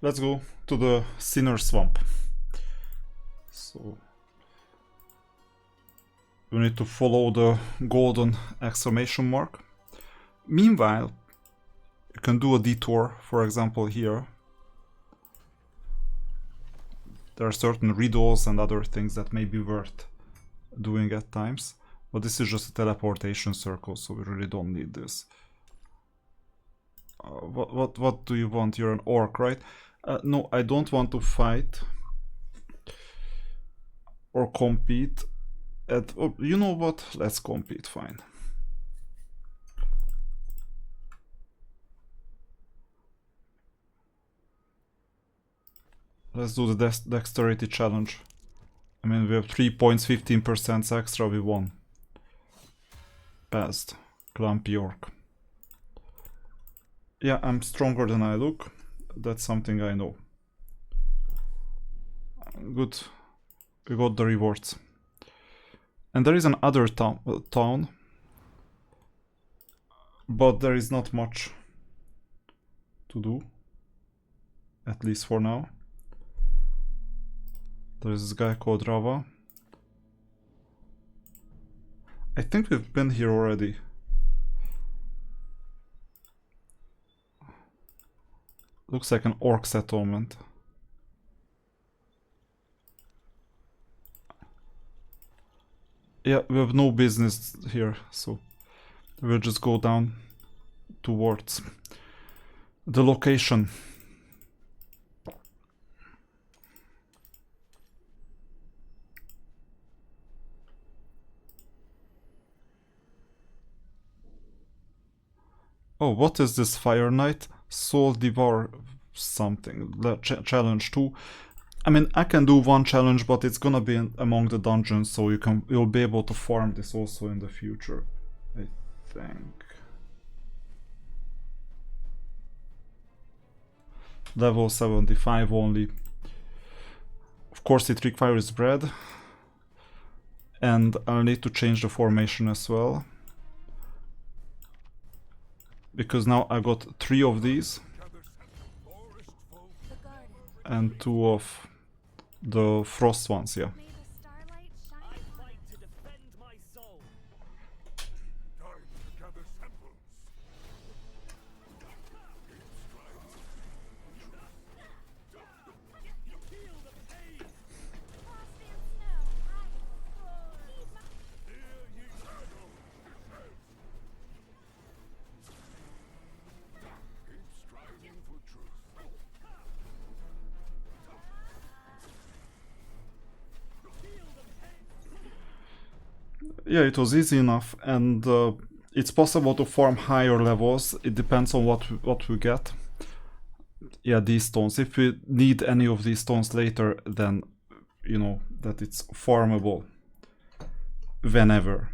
Let's go to the Sinner Swamp. So we need to follow the golden exclamation mark. Meanwhile, you can do a detour, for example here. There are certain riddles and other things that may be worth doing at times. But this is just a teleportation circle, so we really don't need this. What do you want? You're an orc, right? No, I don't want to fight or compete. Oh, you know what? Let's compete, fine. Let's do the dexterity challenge. I mean, we have 3 points, 15% extra, we won. Passed. Clumpy orc. Yeah, I'm stronger than I look. That's something I know. Good. We got the rewards. And there is another town. But there is not much to do. At least for now. There's this guy called Rava. I think we've been here already. Looks like an orc settlement. Yeah, we have no business here, so we'll just go down towards the location. Oh, what is this Fire Knight? Soul Devour something. Challenge 2. I mean, I can do one challenge, but it's gonna be among the dungeons, so you'll be able to farm this also in the future, I think. Level 75 only. Of course, it requires bread. And I'll need to change the formation as well. Because now I got 3 of these. And 2 of the frost ones, yeah. Yeah, it was easy enough, and it's possible to farm higher levels. It depends on what we get. Yeah, these stones. If we need any of these stones later, then you know that it's farmable whenever.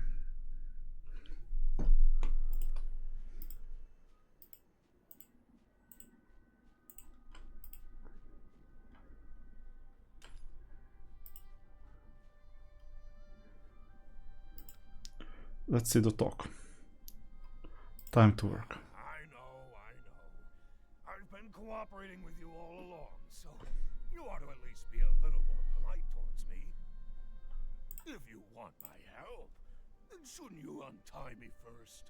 Let's see the talk. Time to work. I know. I've been cooperating with you all along, so you ought to at least be a little more polite towards me. If you want my help, then shouldn't you untie me first?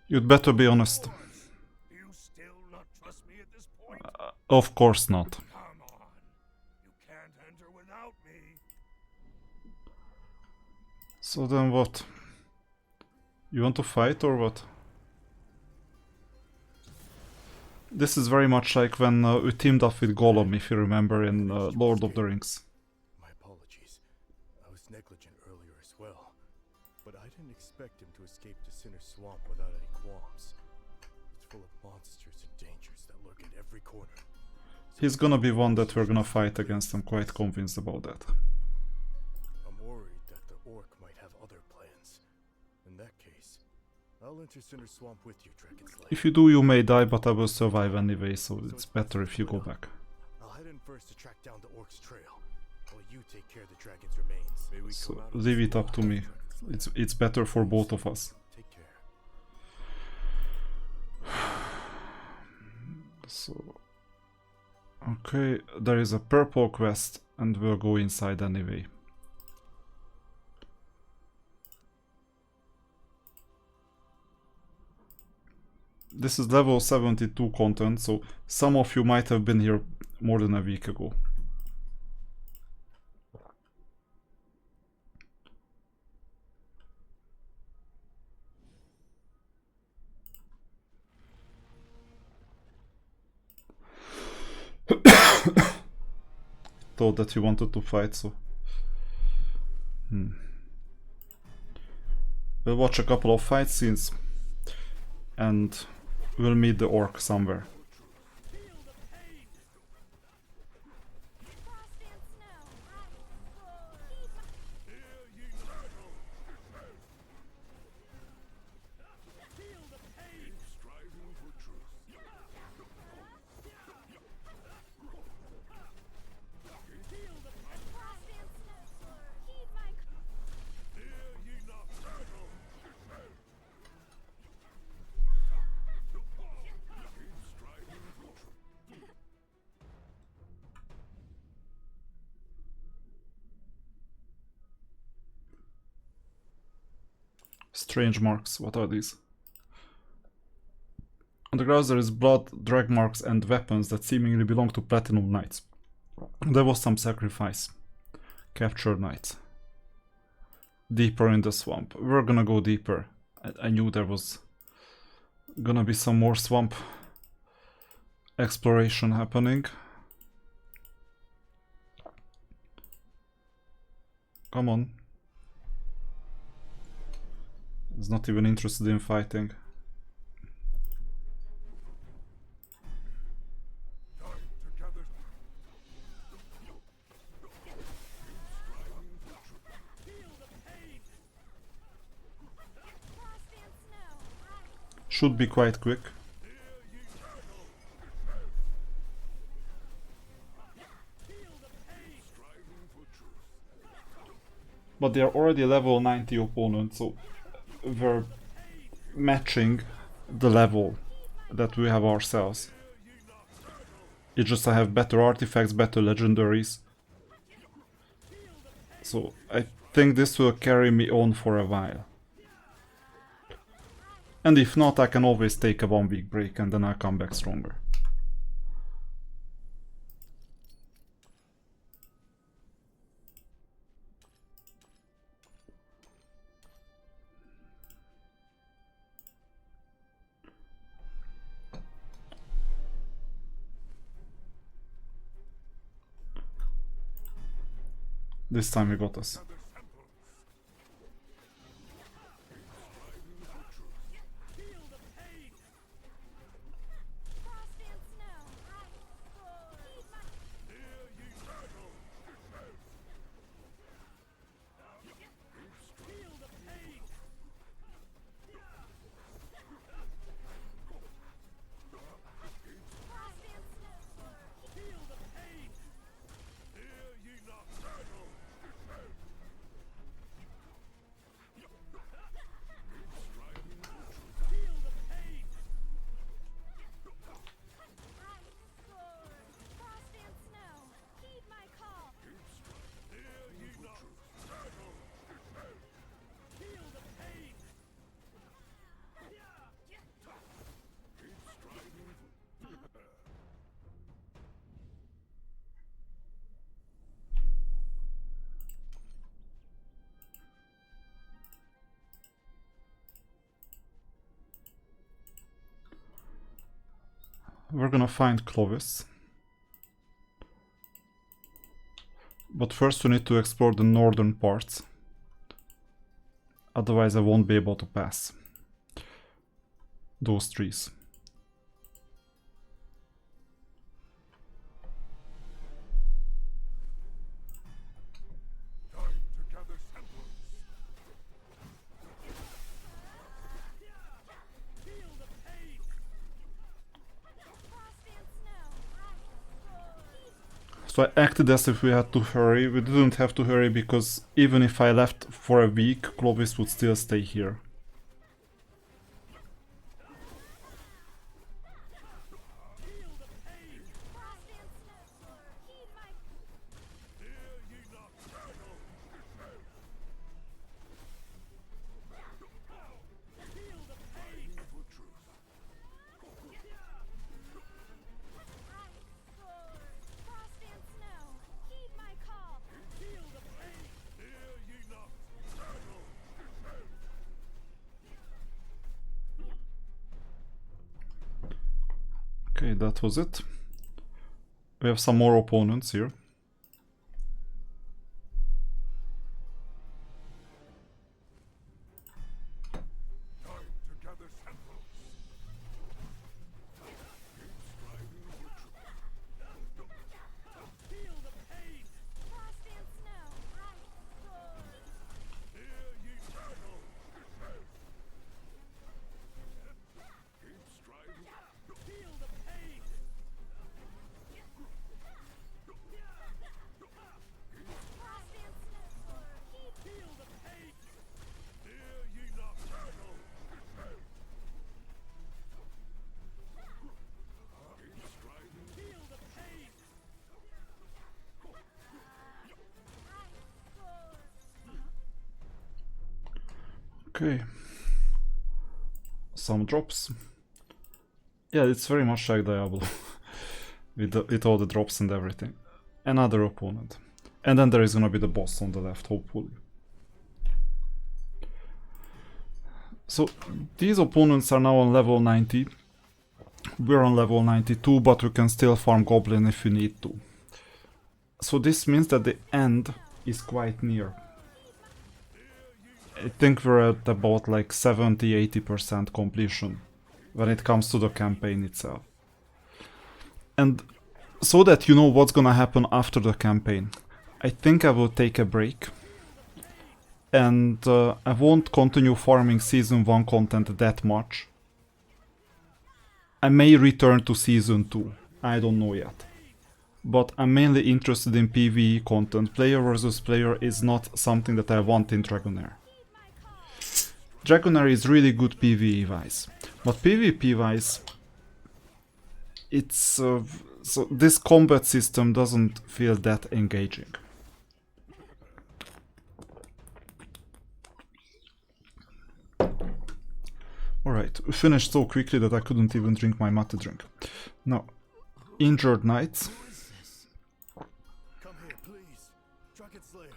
You'd better be honest. Do you still not trust me at this point? Of course not. Come on. You can't enter without me. So then what? You want to fight or what? This is very much like when we teamed up with Gollum, if you remember, in Lord of the Rings. My apologies. I was negligent earlier as well. But I didn't expect him to escape to Sinner Swamp without any qualms. It's full of monsters and dangers that lurk at every corner. He's gonna be one that we're gonna fight against, I'm quite convinced about that. I'm worried that the orc might have other plans. In that case, I'll enter Sinner Swamp with you, DragonStride. If you do, you may die, but I will survive anyway, so it's better if you go back. I'll head in first to track down the orc's trail, while you take care of the dragon's remains. May we So come out of leave this it up to me. alive, DragonStride. It's better for both of us. Take care. So, okay, there is a purple quest and we'll go inside anyway. This is level 72 content, so some of you might have been here more than a week ago. Thought that you wanted to fight, so... We'll watch a couple of fight scenes and we'll meet the orc somewhere. Strange marks, what are these? On the ground there is blood, drag marks and weapons that seemingly belong to Platinum Knights. There was some sacrifice. Captured Knights. Deeper in the swamp. We're gonna go deeper. I knew there was gonna be some more swamp exploration happening. Come on. He's not even interested in fighting. Should be quite quick. But they are already level 90 opponents, so we're matching the level that we have ourselves. It's just I have better artifacts, better legendaries. So I think this will carry me on for a while. And if not, I can always take a 1 week break and then I'll come back stronger. This time he got us. We're gonna find Clovis. But first we need to explore the northern parts. Otherwise I won't be able to pass those trees. So I acted as if we had to hurry. We didn't have to hurry because even if I left for a week, Clovis would still stay here. Okay, that was it. We have some more opponents here. Okay. Some drops. Yeah, it's very much like Diablo. with all the drops and everything. Another opponent. And then there is gonna be the boss on the left, hopefully. So, these opponents are now on level 90. We're on level 92, but we can still farm Goblin if we need to. So this means that the end is quite near. I think we're at about like 70-80% completion when it comes to the campaign itself. And so that you know what's gonna happen after the campaign, I think I will take a break. And I won't continue farming Season 1 content that much. I may return to Season 2, I don't know yet. But I'm mainly interested in PvE content. Player versus player is not something that I want in DragonHeir. DragonHeir is really good PvE wise, but PvP wise, it's so this combat system doesn't feel that engaging. Alright, we finished so quickly that I couldn't even drink my mate drink. Now, Injured Knights. Come here, please. Dragon Slayer.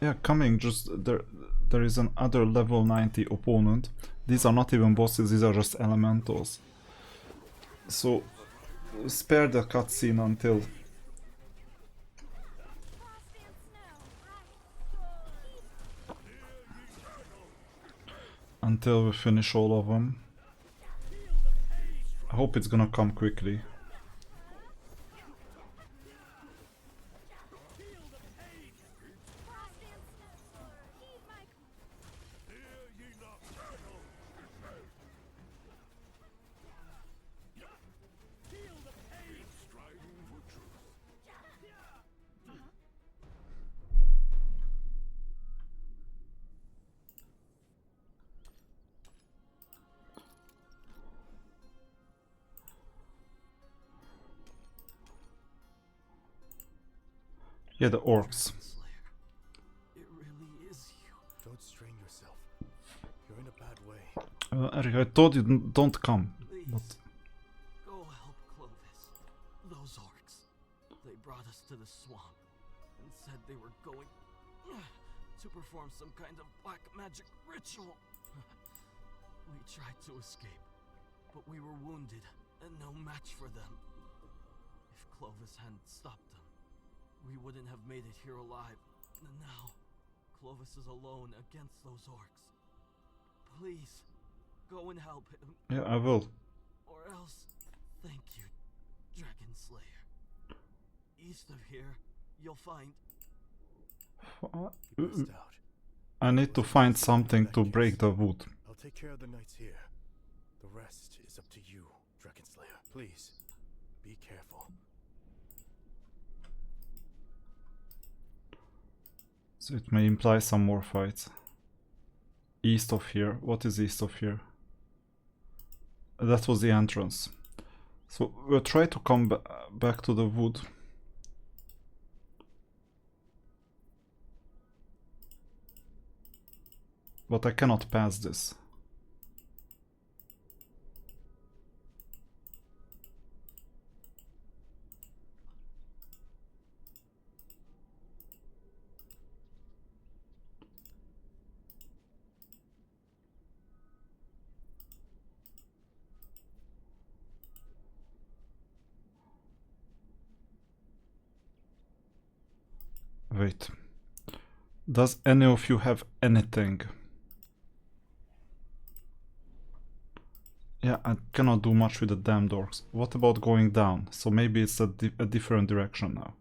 Yeah, coming, just there is another level 90 opponent. These are not even bosses, these are just elementals. So, spare the cutscene until we finish all of them. I hope it's gonna come quickly. Yeah, the orcs. It really is you. Don't strain yourself. You're in a bad way. Eric, I told you don't come. Please, But go help Clovis. Those orcs. They brought us to the swamp and said they were going to perform some kind of black magic ritual. We tried to escape, but we were wounded and no match for them. If Clovis hadn't stopped them, we wouldn't have made it here alive. And now, Clovis is alone against those orcs. Please, go and help him. yeah, I will. Or else, thank you, Dragon Slayer. East of here, you'll find... Missed out. I need to find something to break the wood. I'll take care of the knights here. The rest is up to you, Dragon Slayer. Please, be careful. So it may imply some more fights. East of here. What is east of here? That was the entrance. So we'll try to come back to the wood. But I cannot pass this. Wait. Does any of you have anything? Yeah, I cannot do much with the damn doors. What about going down? So maybe it's a different direction now.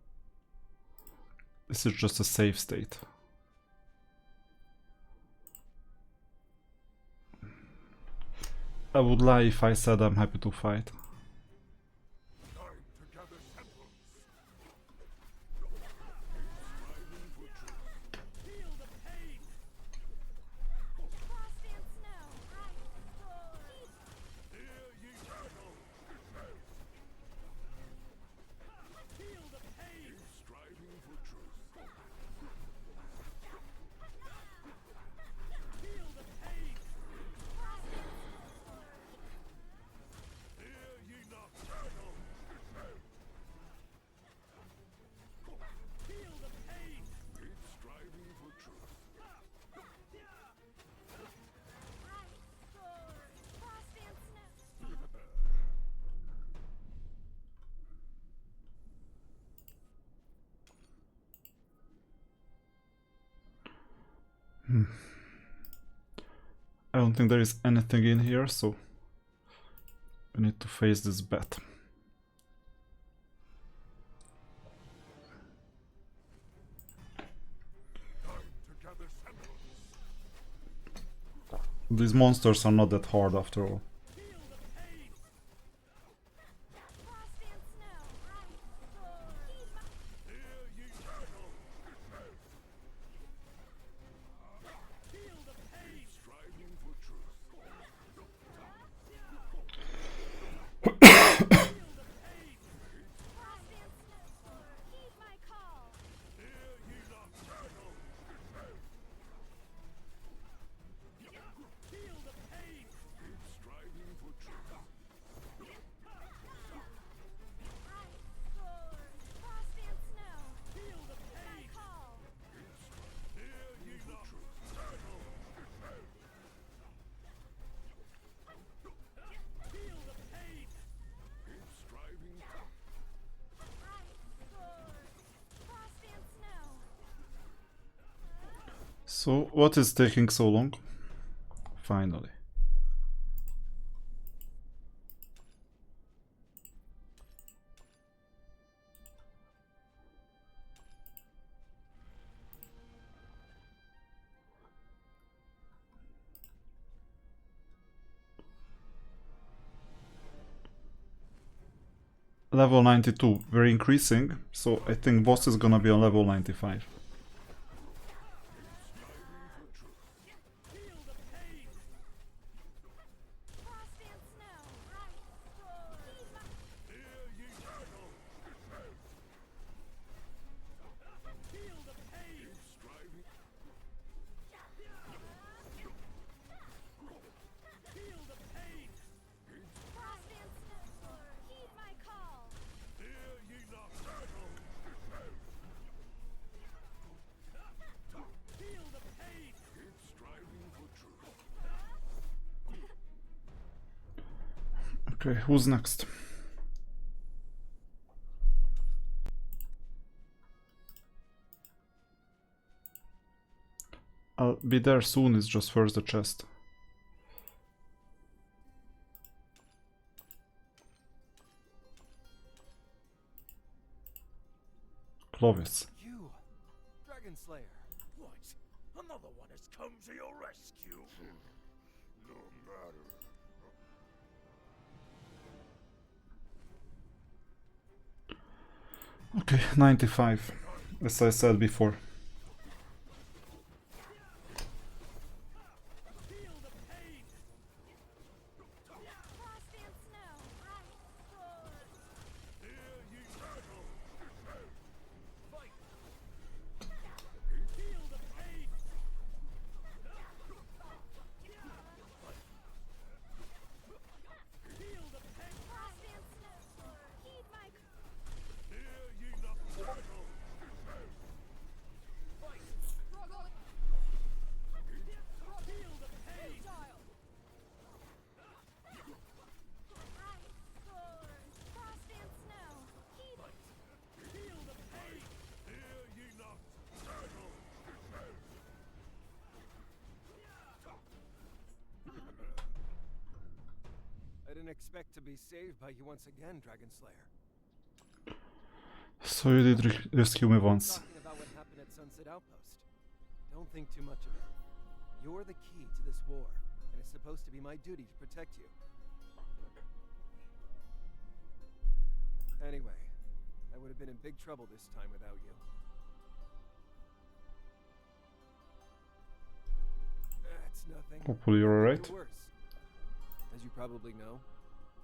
This is just a safe state. I would lie if I said I'm happy to fight. I don't think there is anything in here, so we need to face this bat. These monsters are not that hard after all. So, what is taking so long? Finally. Level 92, we're increasing, so I think boss is gonna be on level 95. Okay, who's next? I'll be there soon, it's just first the chest. Clovis. You, Dragon Slayer. What? Another one has come to your rescue. No matter. Okay, 95, as I said before. expect to be saved by you once again, Dragon Slayer. So you did rescue me once. Talking about what happened at Sunset Outpost. Don't think too much of it. You're the key to this war, and it's supposed to be my duty to protect you. Anyway, I would have been in big trouble this time without you. That's nothing. Hopefully you're alright. Worse. As you probably know,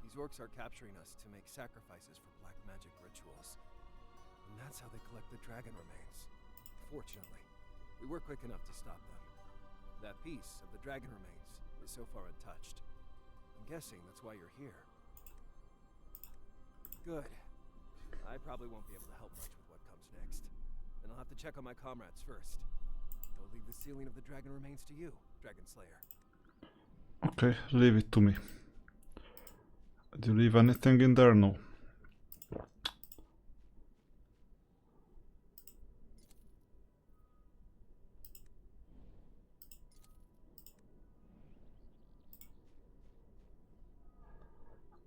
these orcs are capturing us to make sacrifices for black magic rituals. And that's how they collect the dragon remains. Fortunately, we were quick enough to stop them. That piece of the dragon remains is so far untouched. I'm guessing that's why you're here. Good. I probably won't be able to help much with what comes next. And I'll have to check on my comrades first. They'll leave the sealing of the dragon remains to you, Dragon Slayer. Okay, leave it to me. Did you leave anything in there? No.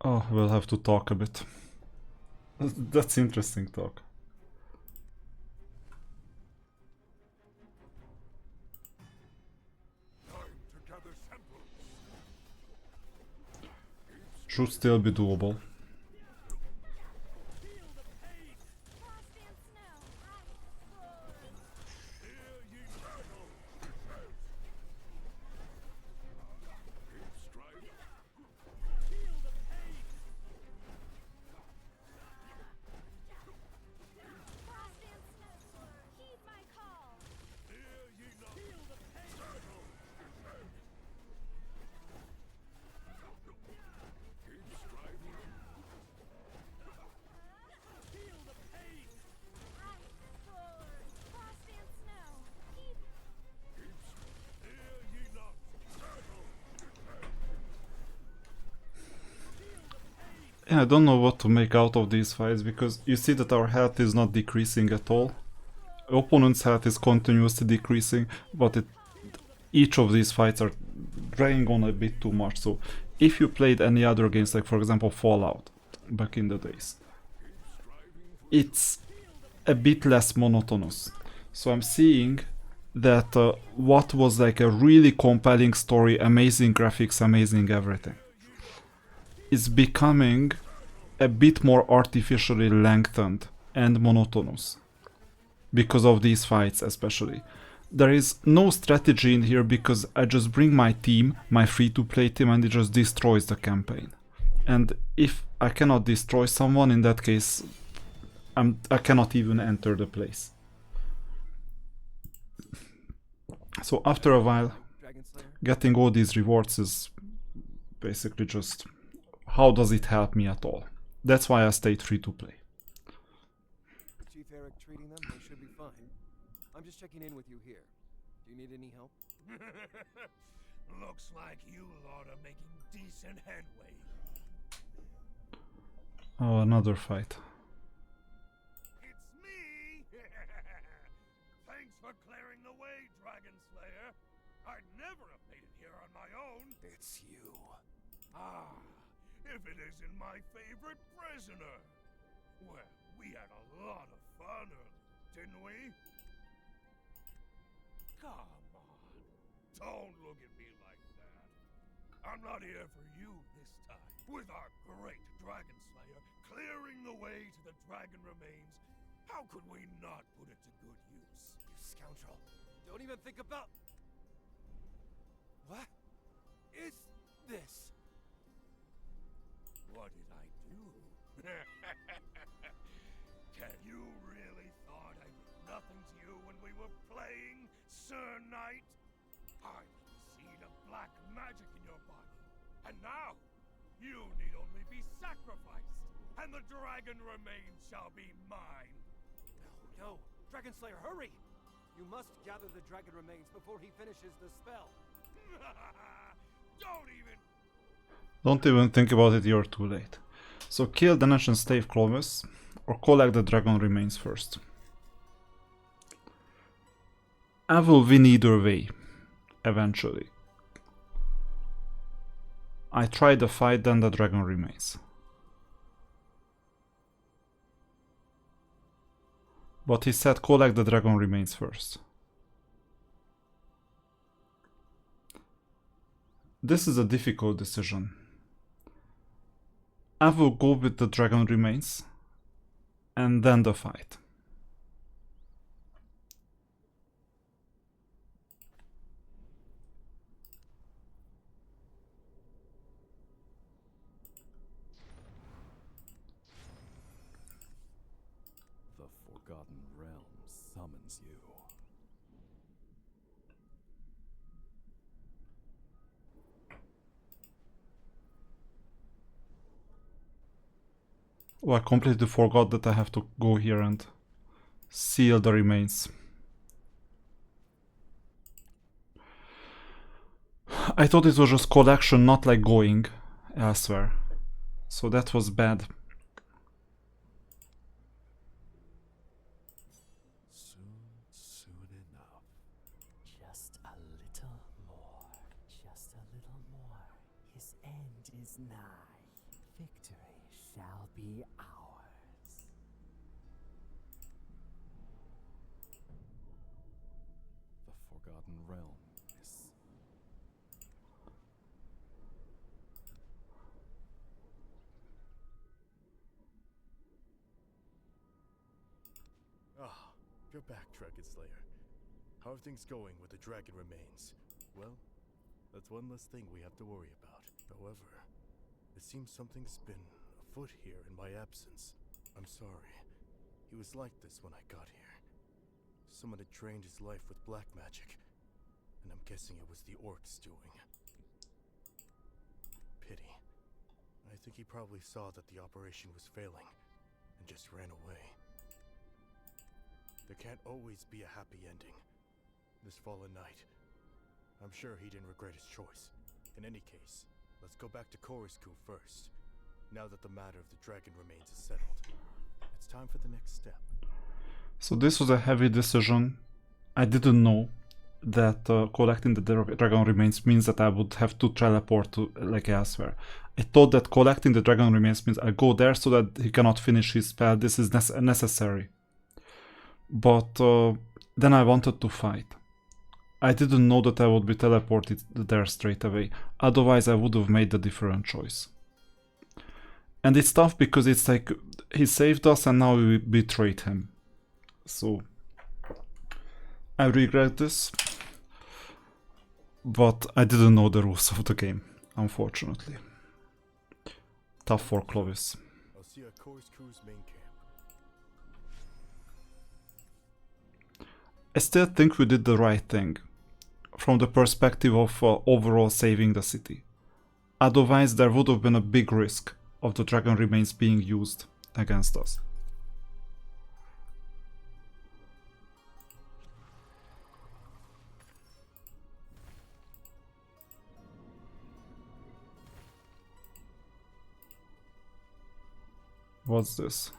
Oh, we'll have to talk a bit. That's interesting talk. Should still be doable. Yeah, I don't know what to make out of these fights, because you see that our health is not decreasing at all. Opponent's health is continuously decreasing, but each of these fights are dragging on a bit too much. So if you played any other games, like for example Fallout, back in the days, it's a bit less monotonous. So I'm seeing that what was like a really compelling story, amazing graphics, amazing everything, is becoming a bit more artificially lengthened and monotonous because of these fights. Especially there is no strategy in here, because I just bring my team, my free-to-play team, and it just destroys the campaign. And if I cannot destroy someone, in that case I cannot even enter the place. So after a while, getting all these rewards is basically just, how does it help me at all? That's why I stayed free to play. Chief Eric treating them, they should be fine. I'm just checking in with you here. Do you need any help? Looks like you lot are making decent headway. Oh, another fight. It's me! Thanks for clearing the way, Dragon Slayer. I'd never have made it here on my own. It's you. Ah, if it isn't my favorite prisoner. Well, we had a lot of fun earlier, didn't we? Come on, don't look at me like that. I'm not here for you this time. With our great Dragon Slayer clearing the way to the dragon remains, how could we not put it to good use? You scoundrel. Don't even think about... What is this? What did I do? You really thought I did nothing to you when we were playing, Sir Knight? I lit the seed of black magic in your body, and now you need only be sacrificed, and the dragon remains shall be mine. No, Dragon Slayer, hurry! You must gather the dragon remains before he finishes the spell. Don't even think about it, you're too late. So kill the Nation Slave Clovis, or collect the dragon remains first. I will win either way, eventually. I try the fight, then the dragon remains. But he said collect the dragon remains first. This is a difficult decision. I will go with the dragon remains and then the fight. The Forgotten Realm summons you. Oh, I completely forgot that I have to go here and seal the remains. I thought it was just collection, not like going elsewhere. So that was bad. Soon enough. Just a little more. Just a little more. His end is nigh. Victory shall be ours. The Forgotten Realm is... Ah, you're back, DragonSlayer. How are things going with the dragon remains? Well, that's one less thing we have to worry about. However, it seems something's been afoot here in my absence. I'm sorry. He was like this when I got here. Someone had drained his life with black magic, and I'm guessing it was the orcs doing. Pity. I think he probably saw that the operation was failing, and just ran away. There can't always be a happy ending. This fallen knight, I'm sure he didn't regret his choice. In any case, let's go back to Korisku first. Now that the matter of the dragon remains is settled, it's time for the next step. So this was a heavy decision. I didn't know that collecting the dragon remains means that I would have to teleport to like elsewhere. I thought that collecting the dragon remains means I go there so that he cannot finish his spell. This is necessary. But then I wanted to fight. I didn't know that I would be teleported there straight away. Otherwise I would have made a different choice. And it's tough because it's like he saved us and now we betrayed him. So I regret this. But I didn't know the rules of the game, unfortunately. Tough for Clovis. I'll see you at Korisku's main camp. I still think we did the right thing, from the perspective of overall saving the city. Otherwise there would have been a big risk of the dragon remains being used against us. What's this?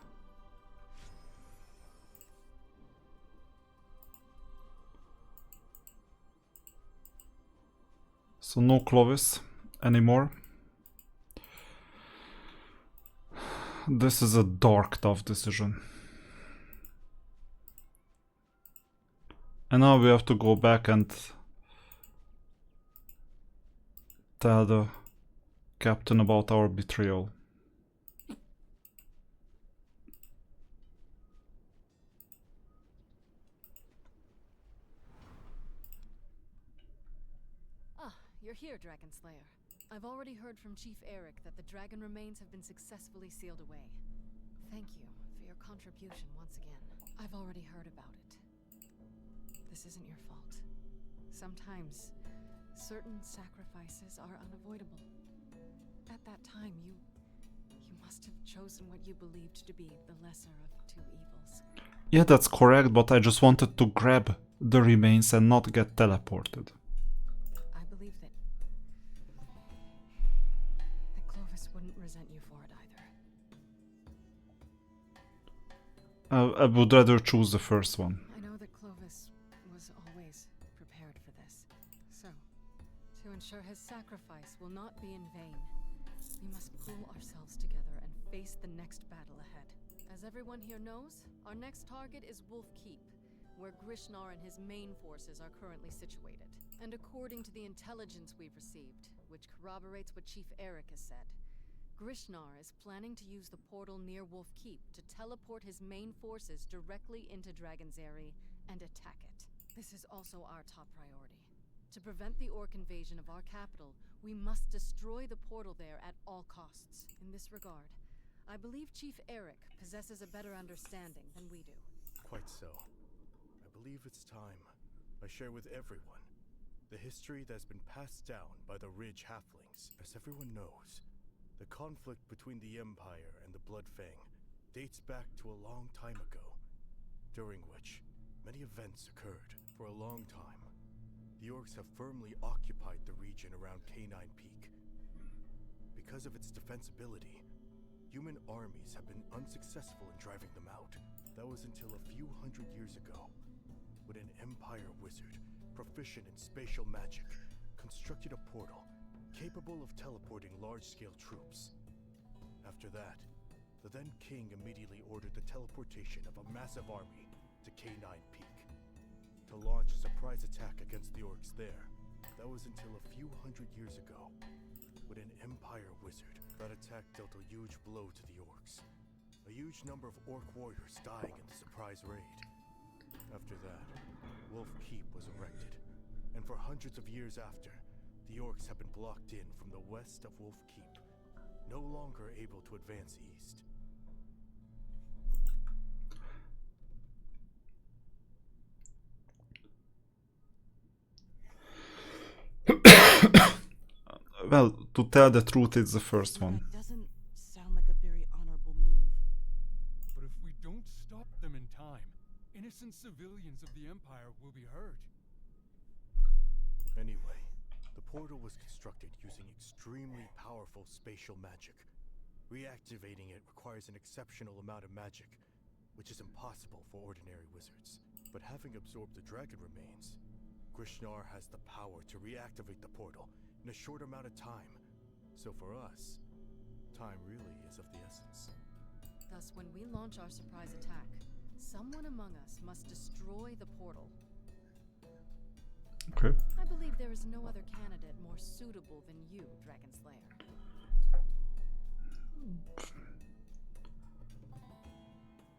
So no Clovis anymore. This is a dark, tough decision. And now we have to go back and tell the captain about our betrayal. You're here, DragonSlayer. I've already heard from Chief Eric that the dragon remains have been successfully sealed away. Thank you for your contribution once again. I've already heard about it. This isn't your fault. Sometimes, certain sacrifices are unavoidable. At that time, you must have chosen what you believed to be the lesser of two evils. Yeah, that's correct, but I just wanted to grab the remains and not get teleported. Resent you for it either. I would rather choose the first one. I know that Clovis was always prepared for this. So, to ensure sure his sacrifice will not be in vain. We must pull ourselves together and face the next battle ahead. As everyone here knows, our next target is Wolf Keep, where Grishnar and his main forces are currently situated. And according to the intelligence we've received, which corroborates what Chief Eric has said, Grishnar is planning to use the portal near Wolf Keep to teleport his main forces directly into DragonStride and attack it. This is also our top priority. To prevent the Orc invasion of our capital, we must destroy the portal there at all costs. In this regard, I believe Chief Eric possesses a better understanding than we do. Quite so. I believe it's time I share with everyone the history that's been passed down by the Ridge Halflings. As everyone knows, the conflict between the Empire and the Bloodfang dates back to a long time ago, during which many events occurred. For a long time, the Orcs have firmly occupied the region around Canine Peak. Because of its defensibility, human armies have been unsuccessful in driving them out. That was until a few hundred years ago, when an Empire wizard, proficient in spatial magic, constructed a portal capable of teleporting large-scale troops. After that, the then king immediately ordered the teleportation of a massive army to Canine Peak to launch a surprise attack against the Orcs there. That was until a few hundred years ago, when an Empire wizard. That attack dealt a huge blow to the Orcs. A huge number of Orc warriors dying in the surprise raid. After that, Wolf Keep was erected, and for hundreds of years after, the Orcs have been blocked in from the west of Wolf Keep, no longer able to advance east. Well, to tell the truth, it's the first one. That doesn't sound like a very honorable move. But if we don't stop them in time, innocent civilians of the Empire will be hurt. Anyway, the portal was constructed using extremely powerful spatial magic. Reactivating it requires an exceptional amount of magic, which is impossible for ordinary wizards. But having absorbed the dragon remains, Grishnar has the power to reactivate the portal in a short amount of time. So for us, time really is of the essence. Thus, when we launch our surprise attack, someone among us must destroy the portal. Okay. I believe there is no other candidate more suitable than you, DragonSlayer.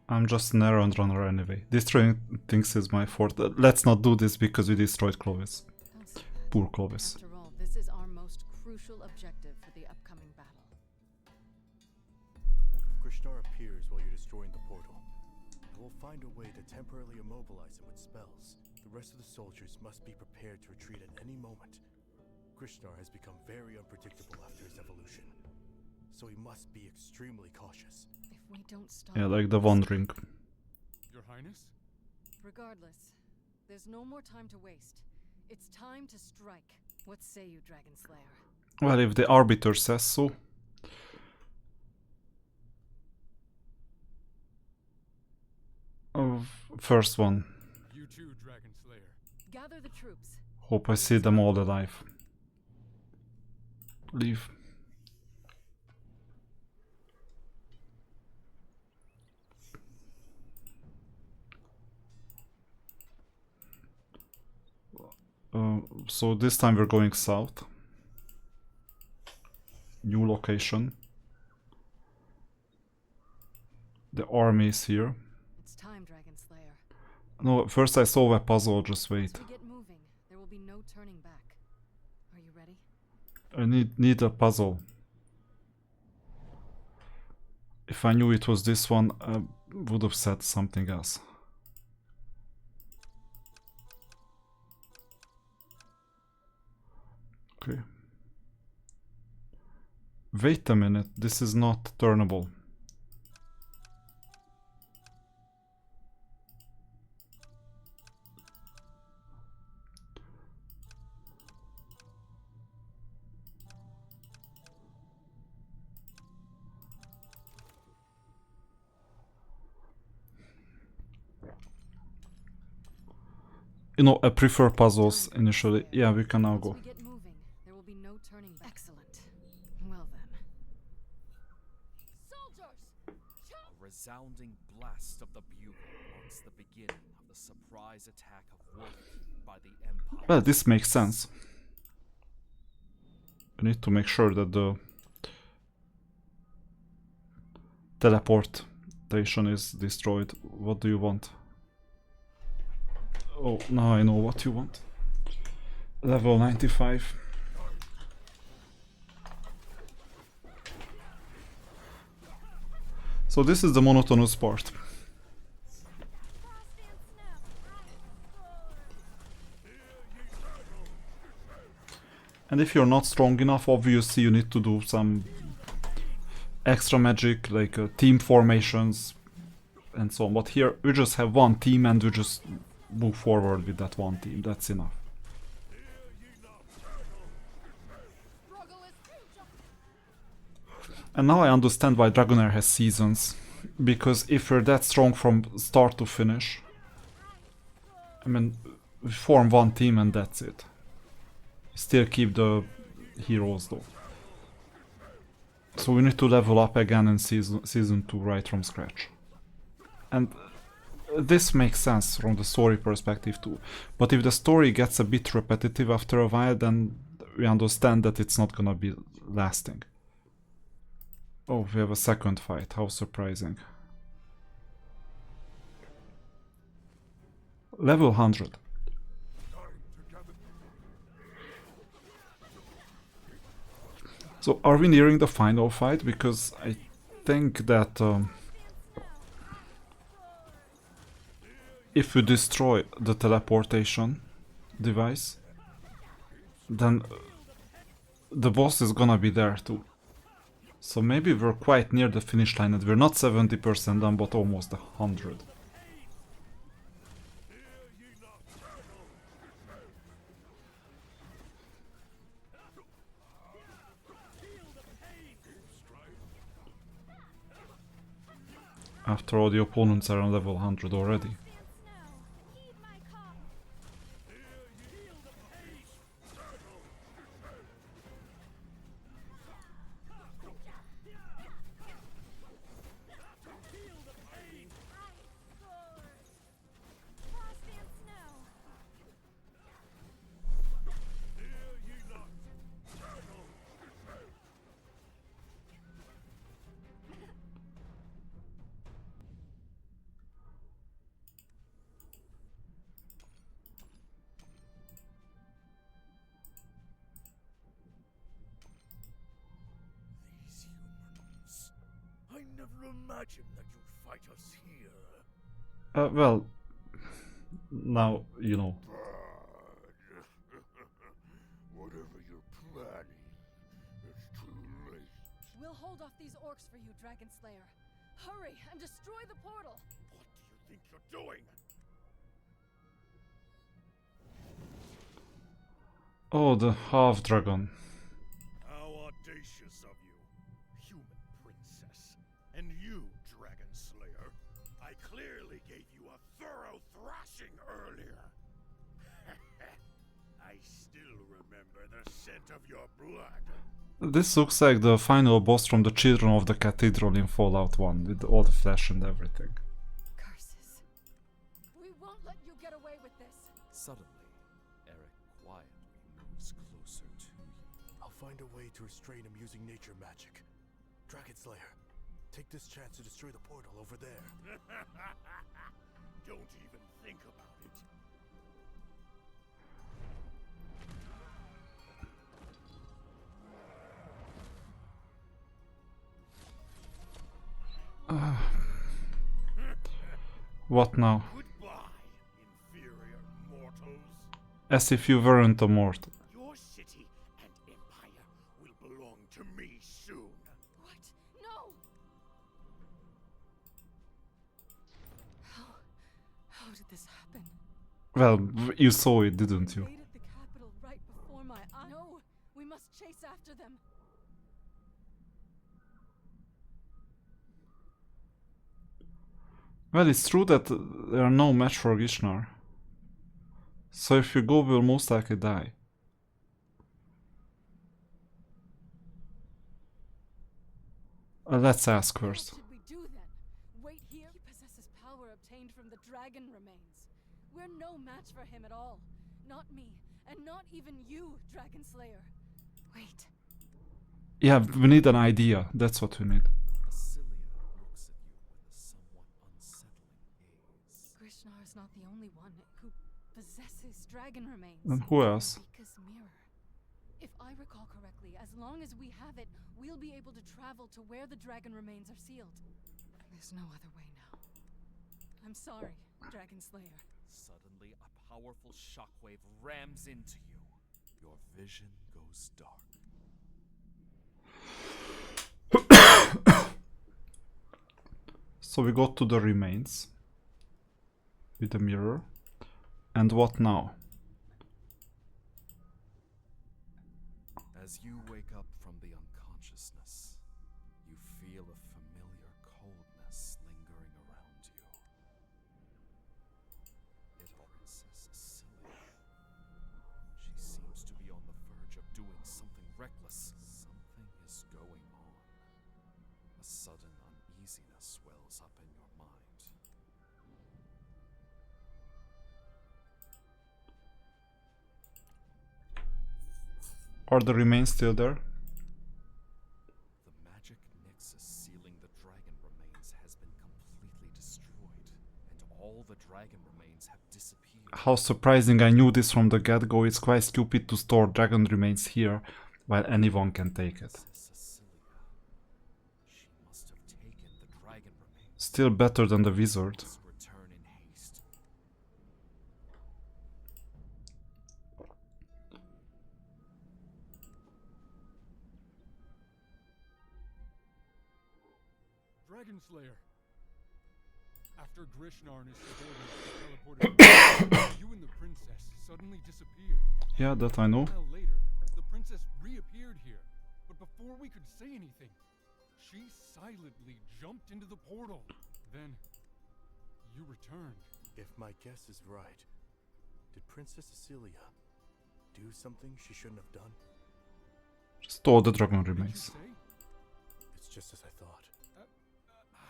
I'm just an errand runner anyway. Destroying things is my fort. Let's not do this because we destroyed Clovis. Don't say that. Poor Clovis. After all, this is our most crucial objective for the upcoming battle. If Grishnar appears while you're destroying the portal, we'll find a way to temporarily immobilize him with spells. The rest of the soldiers must be prepared to retreat at any moment. Grishnar has become very unpredictable after his evolution, so he must be extremely cautious. If we don't stop Yeah, like the Wandering. Your Highness? Regardless, there's no more time to waste. It's time to strike. What say you, DragonSlayer? Well, if the Arbiter says so. First one. You too, DragonSlayer. Gather the troops. Hope I see them all alive. Leave. So this time we're going south. New location. The army is here. It's time, DragonSlayer. No, first I solve a puzzle, just wait. Once we get moving, there will be no turning back. Are you ready? I need a puzzle. If I knew it was this one, I would have said something else. Okay. Wait a minute, this is not turnable. You know, I prefer puzzles initially. Yeah, we can now go. Once we get moving, there will be resounding blast of the bugle marks the beginning of the surprise attack of Wolf by the Empire. Well, this makes sense. We need to make sure that the teleportation is destroyed. What do you want? Oh, now I know what you want. Level 95. So this is the monotonous part. And if you're not strong enough, obviously you need to do some extra magic, like team formations and so on. But here we just have one team and we just move forward with that one team. That's enough. And now I understand why DragonHeir has seasons. Because if you're that strong from start to finish, I mean, we form one team and that's it. Still keep the heroes though. So we need to level up again in season 2 right from scratch. And this makes sense from the story perspective too. But if the story gets a bit repetitive after a while, then we understand that it's not gonna be lasting. Oh, we have a second fight, how surprising. Level 100. So are we nearing the final fight? Because I think that if we destroy the teleportation device, then the boss is gonna be there too. So maybe we're quite near the finish line and we're not 70% done, but almost 100. After all, the opponents are on level 100 already. I never imagined that you'd fight us here. Well, now you know. Whatever you're planning, it's too late. We'll hold off these orcs for you, Dragon Slayer. Hurry and destroy the portal. What do you think you're doing? Oh, the half dragon. How audacious of you, human princess. And you, Dragon Slayer. I clearly gave you a thorough thrashing earlier. I still remember the scent of your blood. This looks like the final boss from the Children of the Cathedral in Fallout 1, with all the flesh and everything. Curses. We won't let you get away with this. Suddenly, Eric quietly moves closer to you. I'll find a way to restrain him using nature magic. Dragon Slayer, take this chance to destroy the portal over there. Don't even think about it. What now? Goodbye, inferior mortals. As if you weren't a mortal. Your city and empire will belong to me soon. What? No! How did this happen? Well, you saw it, didn't you? Invaded the capital right before my eyes. No, we must chase after them. Well, it's true that there are no match for Gishnar. So if you go, we'll most likely die. Let's ask first. What should we do then? dragon remains. We're no match for him at all. Not me, and not even you, Dragon Slayer. Wait. Yeah, we need an idea. That's what we need. Basilia looks at you with a somewhat unsettling gaze. Krishnar is not the only one who possesses dragon remains. And who else? Vika's mirror. If I recall correctly, as long as we have it, we'll be able to travel to where the dragon remains are sealed. There's no other way now. I'm sorry, Dragon Slayer. Suddenly, a powerful shockwave rams into you. Your vision goes dark. So we got to the remains with the mirror. And what now? As you wake up from the unconsciousness, you feel a familiar coldness lingering around you. It Princess Cecilia. She seems to be on the verge of doing something reckless. Something is going on. A sudden uneasiness swells up in your mind. Are the remains still there? The magic nexus sealing the dragon remains has been completely destroyed, and all the dragon remains have disappeared. How surprising, I knew this from the get-go. It's quite stupid to store dragon remains here while anyone can take it. Cecilia. She must have taken the dragon remains. Still better than the wizard. Must return in haste. Dragon Slayer. After Grishnar and his subordinates teleported, you and the princess suddenly disappeared. Yeah, that I know. A while later, the princess reappeared here, but before we could say anything, she silently jumped into the portal. Then, you returned. If my guess is right, did Princess Cecilia do something she shouldn't have done? Store the dragon What did you remains. say? It's just as I thought.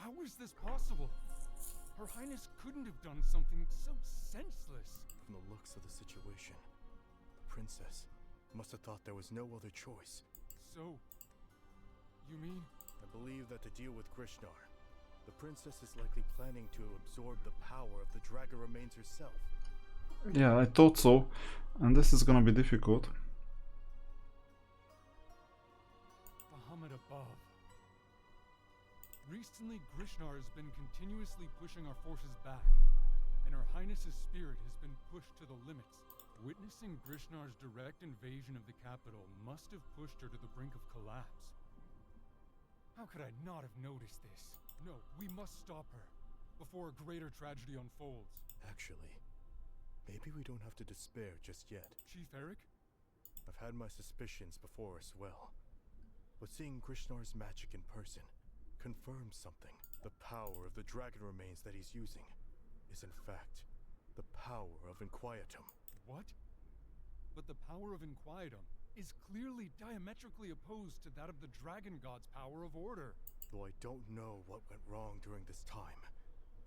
How is this possible? Her Highness couldn't have done something so senseless. From the looks of the situation, the princess must have thought there was no other choice. So, you mean? I believe that to deal with Grishnar, the princess is likely planning to absorb the power of the dragon remains herself. Yeah, I thought so. And this is gonna be difficult. Bahamut above. Recently, Grishnar has been continuously pushing our forces back, and Her Highness's spirit has been pushed to the limits. Witnessing Grishnar's direct invasion of the capital must have pushed her to the brink of collapse. How could I not have noticed this? No, we must stop her before a greater tragedy unfolds. Actually, maybe we don't have to despair just yet. Chief Eric? I've had my suspicions before as well. But seeing Grishnar's magic in person confirms something. The power of the dragon remains that he's using is in fact the power of Inquietum. What? But the power of Inquietum is clearly diametrically opposed to that of the Dragon God's power of order. Though I don't know what went wrong during this time,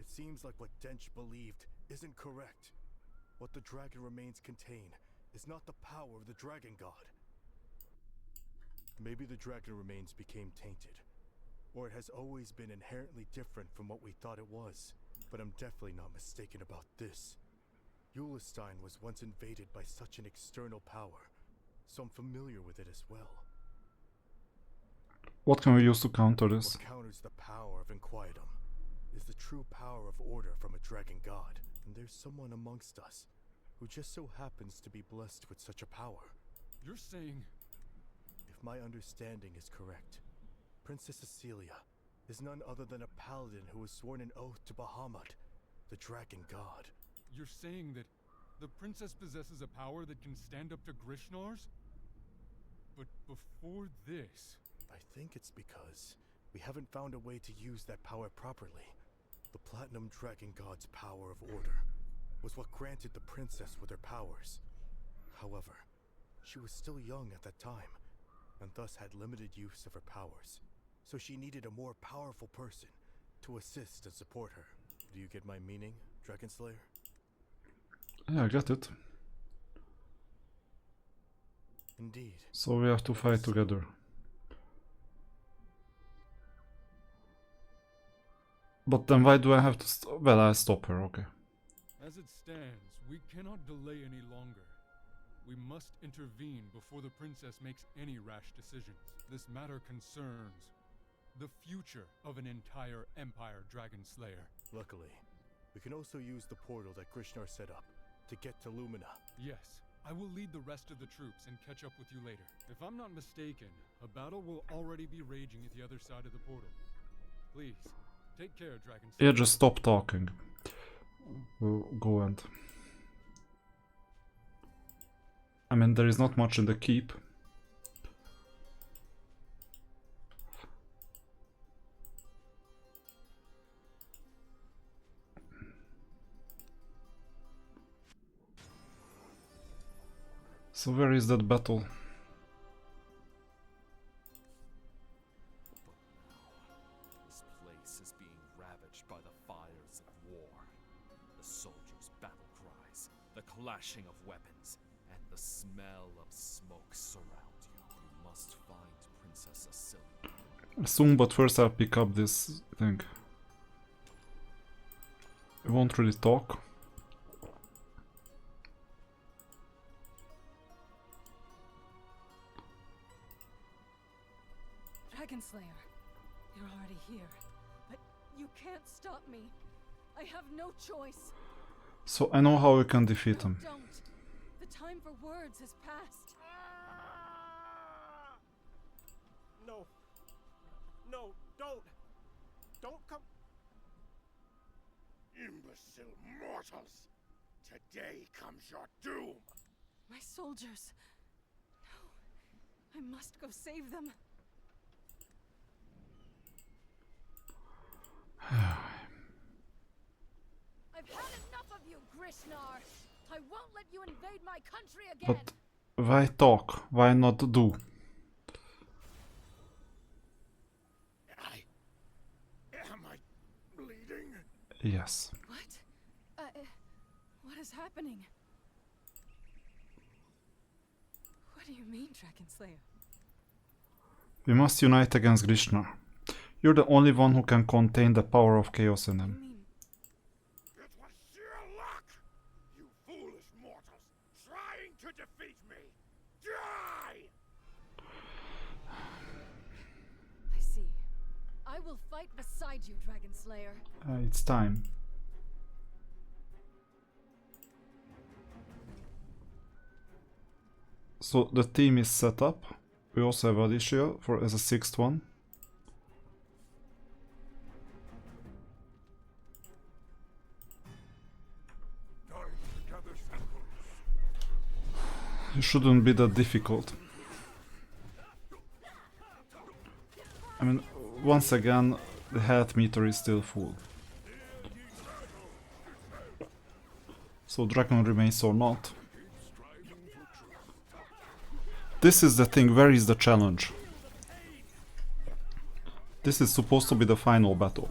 it seems like what Dench believed isn't correct. What the dragon remains contain is not the power of the Dragon God. Maybe the dragon remains became tainted, or it has always been inherently different from what we thought it was. But I'm definitely not mistaken about this. Eulestein was once invaded by such an external power, so I'm familiar with it as well. What can we use to counter this? What counters the power of Inquietum is the true power of order from a dragon god. And there's someone amongst us who just so happens to be blessed with such a power. You're saying... If my understanding is correct, Princess Cecilia is none other than a paladin who has sworn an oath to Bahamut, the dragon god. You're saying that the princess possesses a power that can stand up to Grishnar's? But before this... I think it's because we haven't found a way to use that power properly. The Platinum Dragon God's power of order was what granted the princess with her powers. However, she was still young at that time, and thus had limited use of her powers. So she needed a more powerful person to assist and support her. Do you get my meaning, Dragon Slayer? Yeah, I get it. Indeed. So we have to fight together. But then why do I have to well, I'll stop her, okay. As it stands, we cannot delay any longer. We must intervene before the princess makes any rash decisions. This matter concerns the future of an entire empire, Dragon Slayer. Luckily, we can also use the portal that Krishnar set up to get to Lumina. Yes, I will lead the rest of the troops and catch up with you later. If I'm not mistaken, a battle will already be raging at the other side of the portal. Please, take care, Dragon Slayer. Yeah, just stop talking. We'll go and... I mean, there is not much in the keep. So where is that battle? This place is being ravaged by the fires of war. The soldiers' battle cries, the clashing of weapons, and the smell of smoke surround you. You must find Princess Acilia. Soon, but first I'll pick up this thing. I won't really talk. Dragon Slayer, you're already here, but you can't stop me. I have no choice. So I know how we can defeat him. Don't. The time for words has passed. No. No, don't. Don't come. Imbecile mortals! Today comes your doom! My soldiers. No. I must go save them. I've had enough of you, Grishnar. I won't let you invade my country again. But why talk? Why not do? Am I bleeding? Yes. What? What is happening? What do you mean, Dragon Slayer? We must unite against Grishnar. You're the only one who can contain the power of chaos in him. It was sheer luck! You foolish mortals, trying to defeat me! Die! I see. I will fight beside you, Dragon Slayer. It's time. So the team is set up. We also have Alicia for as a sixth one. It shouldn't be that difficult. I mean, once again, the health meter is still full. So Dragon remains or not. This is the thing, where is the challenge? This is supposed to be the final battle.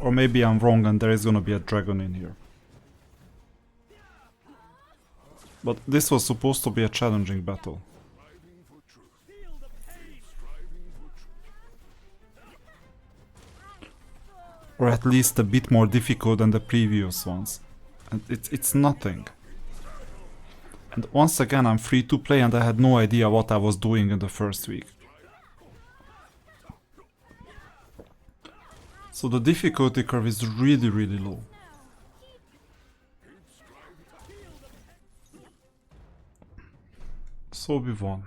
Or maybe I'm wrong and there is gonna be a dragon in here. But this was supposed to be a challenging battle. Or at least a bit more difficult than the previous ones. And it's nothing. And once again I'm free to play and I had no idea what I was doing in the first week. So the difficulty curve is really, really low. So we won.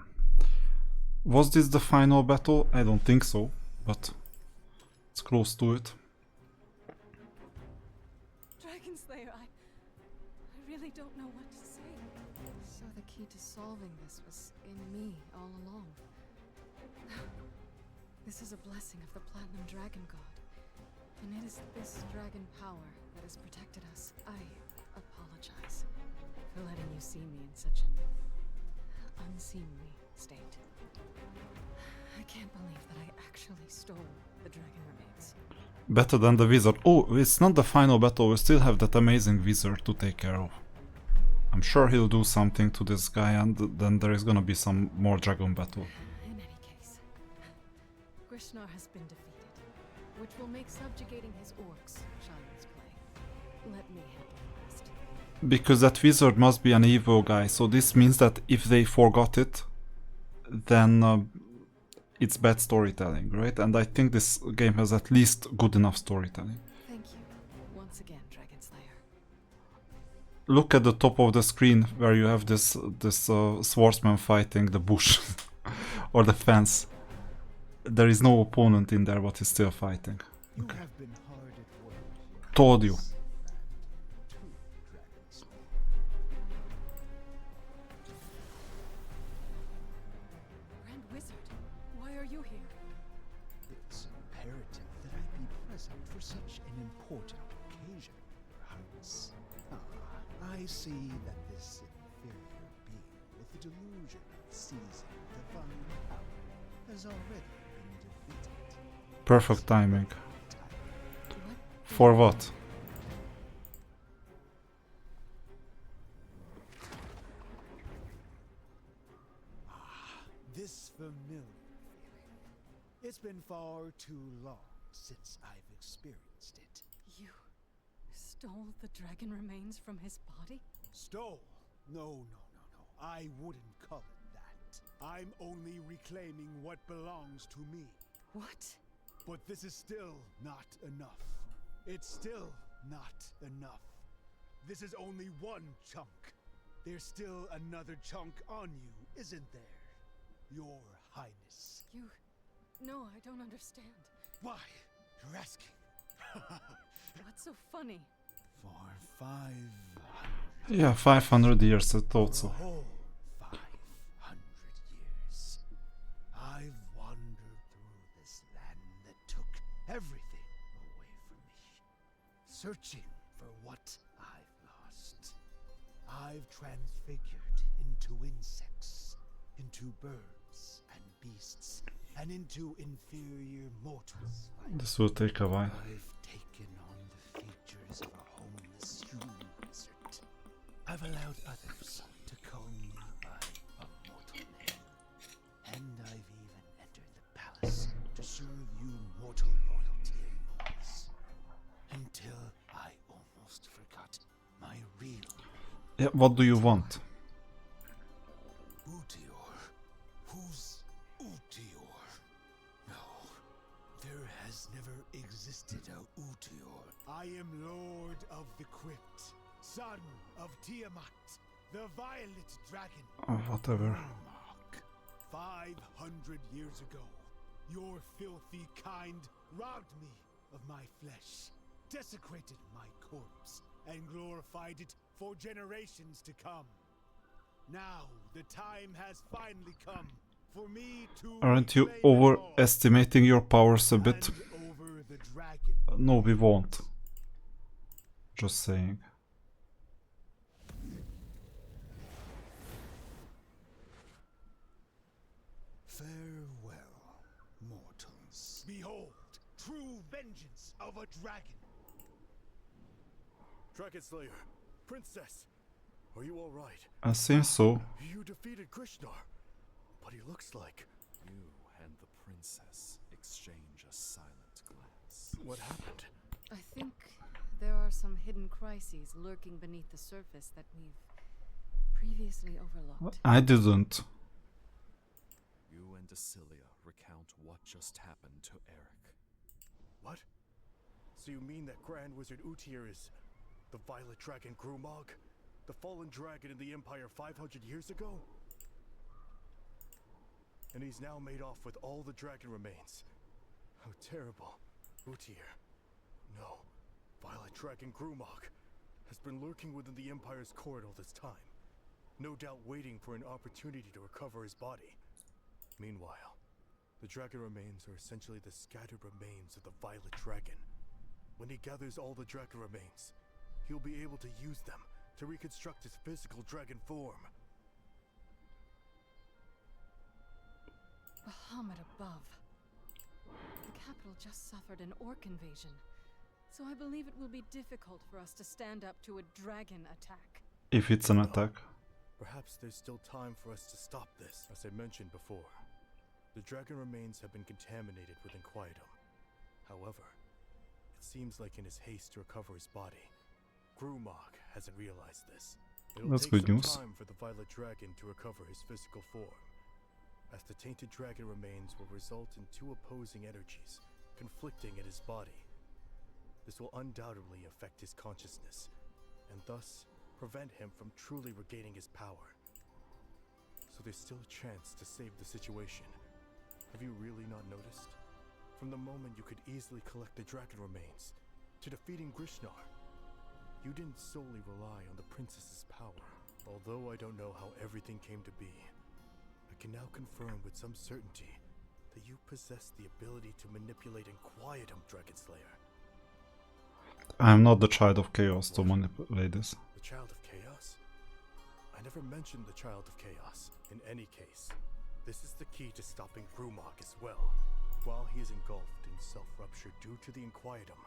Was this the final battle? I don't think so, but it's close to it. Dragon Slayer, I really don't know what to say. So the key to solving this was in me all along. This is a blessing of the Platinum Dragon God. And it is this dragon power that has protected us. I apologize for letting you see me in such an unseemly state. I can't believe that I actually stole the dragon remains. Better than the wizard. Oh, it's not the final battle. We still have that amazing wizard to take care of. I'm sure he'll do something to this guy, and then there is gonna be some more dragon battle. In any case, Grishnar has been defeated, which will make subjugating his orcs child's play. Let me handle the rest. Because that wizard must be an evil guy, so this means that if they forgot it, then it's bad storytelling, right? And I think this game has at least good enough storytelling. Thank you once again, Dragon Slayer. Look at the top of the screen where you have this swordsman fighting the bush or the fence. There is no opponent in there, but he's still fighting. You have been hard at work. Told you. Grand Wizard, why are you here? It's imperative that I be present for such an important occasion, Your Highness. I see that this inferior being with the delusion of seizing divine power has already been defeated. Perfect timing. For what? This familiar feeling. It's been far too long since I've experienced it. You stole the dragon remains from his body? Stole? No. I wouldn't call it that. I'm only reclaiming what belongs to me. What? But this is still not enough. It's still not enough. This is only one chunk. There's still another chunk on you, isn't there? Your Highness. No, I don't understand. Why? You're asking. What's so funny? For 500. Yeah, 500 years, I thought so. For a whole 500 years. I've wandered through this land that took everything away from me. Searching for what I've lost. I've transfigured into insects, into birds and beasts, and into inferior mortals. This will take a while. I've taken on the features of a homeless human wizard. I've allowed others to call me by a mortal name. And I've even entered the palace to serve you mortal royalty anymores. Until I almost forgot my real name. Yeah, what do you want? Utior. Who's Utior? No, there has never existed a Utior. I am Lord of the Crypt, son of Tiamat, the Violet Dragon. Oh, whatever. 500 years ago, your filthy kind robbed me of my flesh, desecrated my corpse, and glorified it for generations to come. Now, the time has finally come for me to Aren't you reclaim it all. overestimating your powers a bit? Hand over the dragon. No, we won't. Just saying. Farewell, mortals. Behold, true vengeance of a dragon. Dragon Slayer, Princess, are you all right? I think so. You defeated Grishnar, but he looks like... You and the princess exchange a silent glance. What happened? I think there are some hidden crises lurking beneath the surface that we've previously overlooked. I didn't. You and Decilia recount what just happened to Eric. What? So you mean that Grand Wizard Utier is the Violet Dragon Grumog? The fallen dragon in the Empire 500 years ago? And he's now made off with all the dragon remains. How terrible. Utier. No. Violet Dragon Grumog has been lurking within the Empire's court all this time. No doubt waiting for an opportunity to recover his body. Meanwhile, the dragon remains are essentially the scattered remains of the Violet Dragon. When he gathers all the dragon remains, he'll be able to use them to reconstruct his physical dragon form. Bahamut above. The capital just suffered an orc invasion, so I believe it will be difficult for us to stand up to a dragon attack. If it's an attack. Perhaps there's still time for us to stop this. As I mentioned before, the dragon remains have been contaminated with inquietum. However, it seems like in his haste to recover his body, Grumog hasn't realized this. It'll That's take good some news. time for the violet dragon to recover his physical form, as the tainted dragon remains will result in two opposing energies conflicting in his body. This will undoubtedly affect his consciousness, and thus prevent him from truly regaining his power. So there's still a chance to save the situation. Have you really not noticed? From the moment you could easily collect the dragon remains, to defeating Grishnar, you didn't solely rely on the princess's power. Although I don't know how everything came to be, I can now confirm with some certainty that you possess the ability to manipulate Inquietum, Dragonslayer. I am not the child of chaos to manipulate this. The Child of Chaos? I never mentioned the Child of Chaos. In any case, this is the key to stopping Grumog as well. While he is engulfed in self-rupture due to the Inquietum,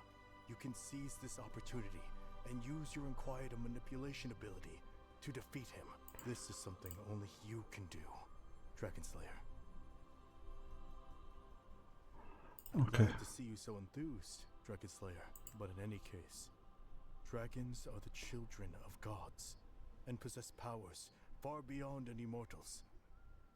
you can seize this opportunity and use your Inquietum manipulation ability to defeat him. This is something only you can do, Dragonslayer. I'm Okay. glad to see you so enthused, Dragonslayer. But in any case, dragons are the children of gods and possess powers far beyond any mortals.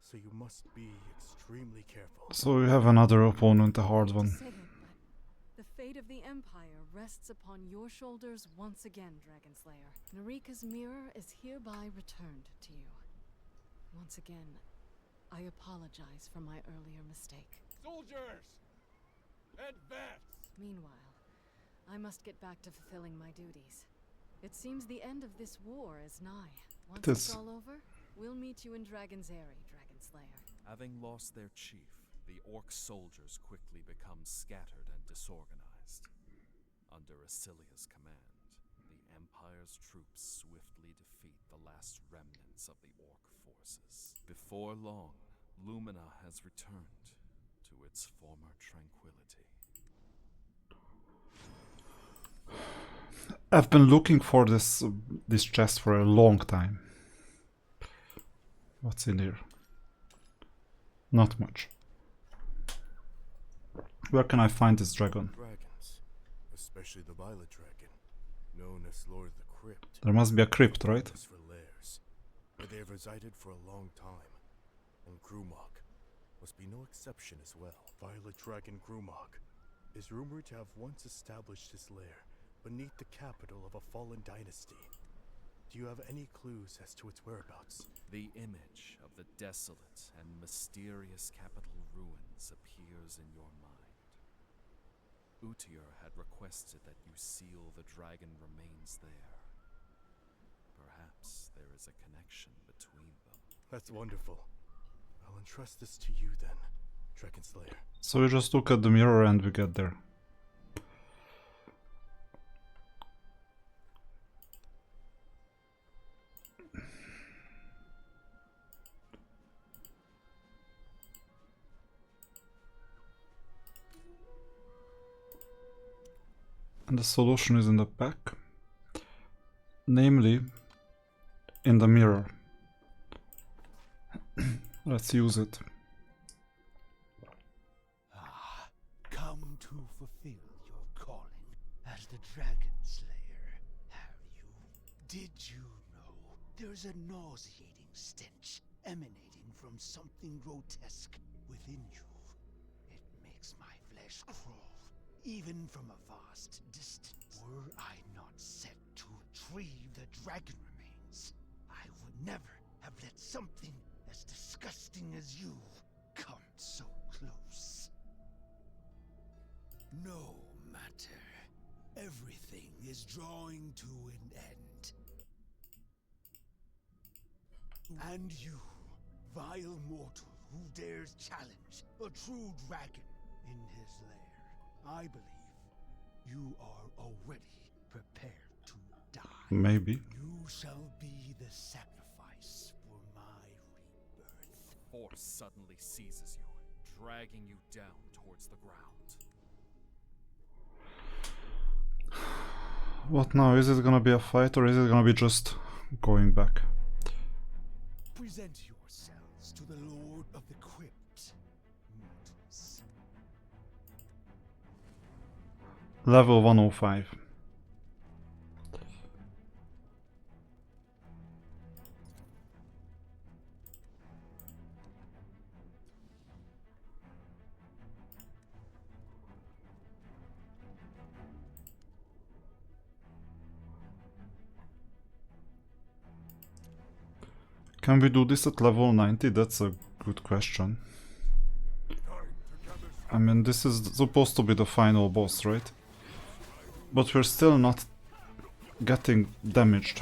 So you must be extremely careful. So we have another opponent, a hard one. Say it, but the fate of the Empire rests upon your shoulders once again, Dragonslayer. Narika's mirror is hereby returned to you. Once again, I apologize for my earlier mistake. Soldiers! Advance! Meanwhile, I must get back to fulfilling my duties. It seems the end of this war is nigh. Once it's all over, we'll meet you in DragonStride, Dragonslayer. Having lost their chief, the orc soldiers quickly become scattered and disorganized. Under Asilia's command, the Empire's troops swiftly defeat the last remnants of the orc forces. Before long, Lumina has returned to its former tranquility. I've been looking for this chest for a long time. What's in here? Not much. Where can I find this dragon? Dragons, especially the violet dragon, known as Lord of the Crypt. There must be a crypt, right? For lairs, where they have resided for a long time, and Grumog must be no exception as well. Violet Dragon Grumog is rumored to have once established his lair beneath the capital of a fallen dynasty. Do you have any clues as to its whereabouts? The image of the desolate and mysterious capital ruins appears in your mind. Utier had requested that you seal the dragon remains there. Perhaps there is a connection between them. That's wonderful. I'll entrust this to you then, Dragonslayer. So we just look at the mirror and we get there. And the solution is in the back, namely in the mirror. Let's use it. Ah, come to fulfill your calling as the Dragon Slayer, have you? Did you know there's a nauseating stench emanating from something grotesque within you? It makes my flesh crawl, even from a vast distance. Were I not set to retrieve the dragon remains, I would never have let something as disgusting as you come so close. No matter. Everything is drawing to an end. And you, vile mortal who dares challenge a true dragon in his lair, I believe you are already prepared to die. Maybe. You shall be the sacrifice for my rebirth. Force suddenly seizes you, dragging you down towards the ground. What now? Is it gonna be a fight or is it gonna be just going back? Present yourselves to the Lord of the Crypt, mortals. Level 105. Can we do this at level 90? That's a good question. I mean, this is supposed to be the final boss, right? But we're still not getting damaged.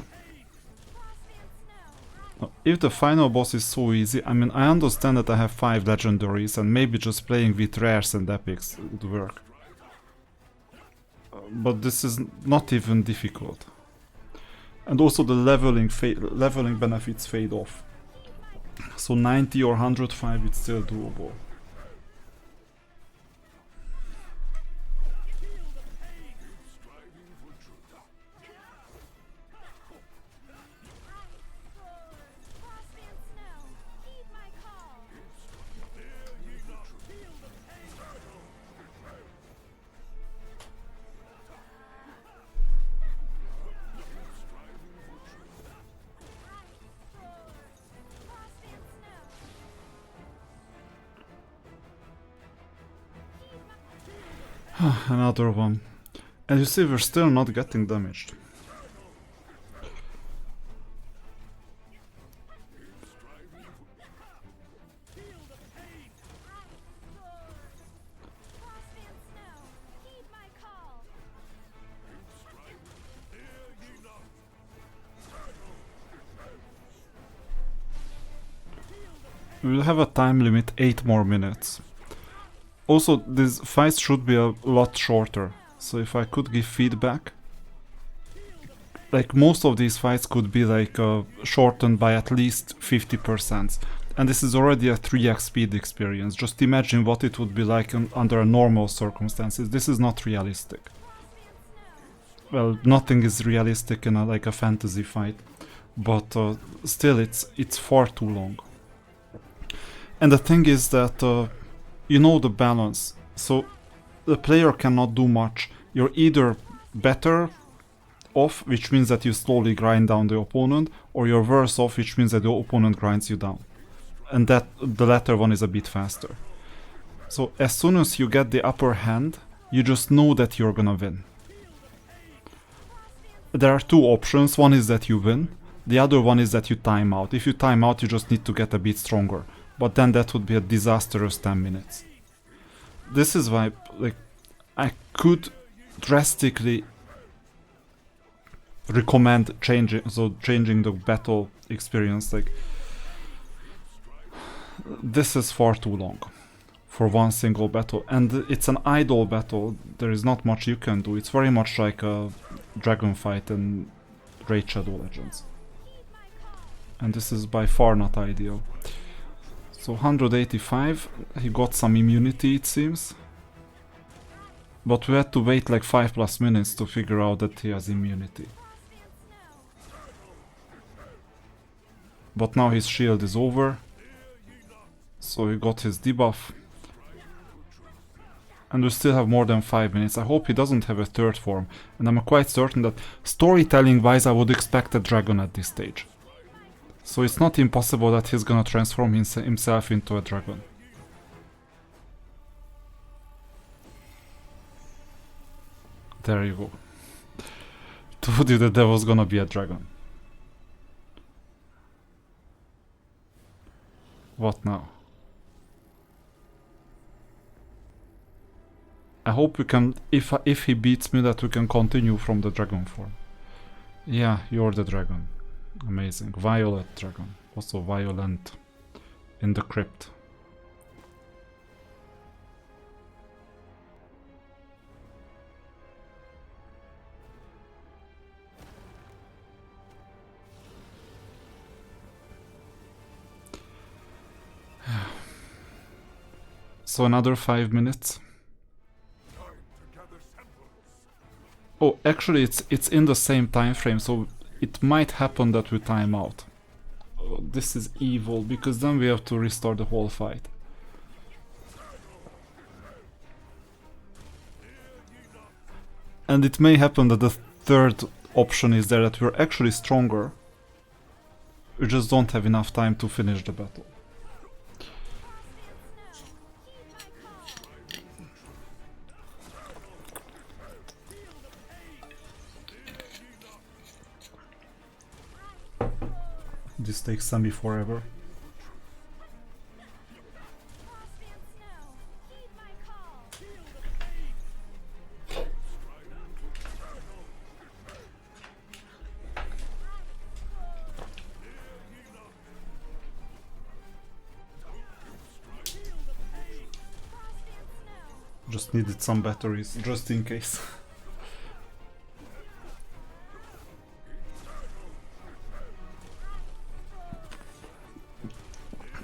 If the final boss is so easy, I mean, I understand that I have 5 legendaries and maybe just playing with rares and epics would work. But this is not even difficult. And also the leveling benefits fade off. So 90 or 105 it's still doable. Another one. And you see, we're still not getting damaged. We'll have a time limit 8 more minutes. Also, these fights should be a lot shorter, so if I could give feedback, like most of these fights could be like shortened by at least 50%, and this is already a 3x speed experience. Just imagine what it would be like under normal circumstances. This is not realistic. Well, nothing is realistic in like a fantasy fight, but still it's far too long. And the thing is that you know the balance, so the player cannot do much. You're either better off, which means that you slowly grind down the opponent, or you're worse off, which means that the opponent grinds you down. And that the latter one is a bit faster. So as soon as you get the upper hand, you just know that you're gonna win. There are 2 options. One is that you win, the other one is that you time out. If you time out, you just need to get a bit stronger. But then that would be a disastrous 10 minutes. This is why, like, I could drastically recommend changing the battle experience. Like, this is far too long for one single battle, and it's an idle battle. There is not much you can do. It's very much like a dragon fight in Raid Shadow Legends, and this is by far not ideal. So 185, he got some immunity it seems. But we had to wait like 5+ minutes to figure out that he has immunity. But now his shield is over. So he got his debuff. And we still have more than 5 minutes. I hope he doesn't have a 3rd form. And I'm quite certain that storytelling wise I would expect a dragon at this stage. So it's not impossible that he's gonna transform himself into a dragon. There you go. Told you that there was gonna be a dragon. What now? I hope we can, if he beats me, that we can continue from the dragon form. Yeah, you're the dragon. Amazing. Violet dragon. Also violent in the crypt. So another 5 minutes. Oh, actually, it's in the same time frame, so it might happen that we time out. Oh, this is evil, because then we have to restart the whole fight. And it may happen that the third option is there, that we're actually stronger. We just don't have enough time to finish the battle. This takes Sammy forever. Just needed some batteries, just in case.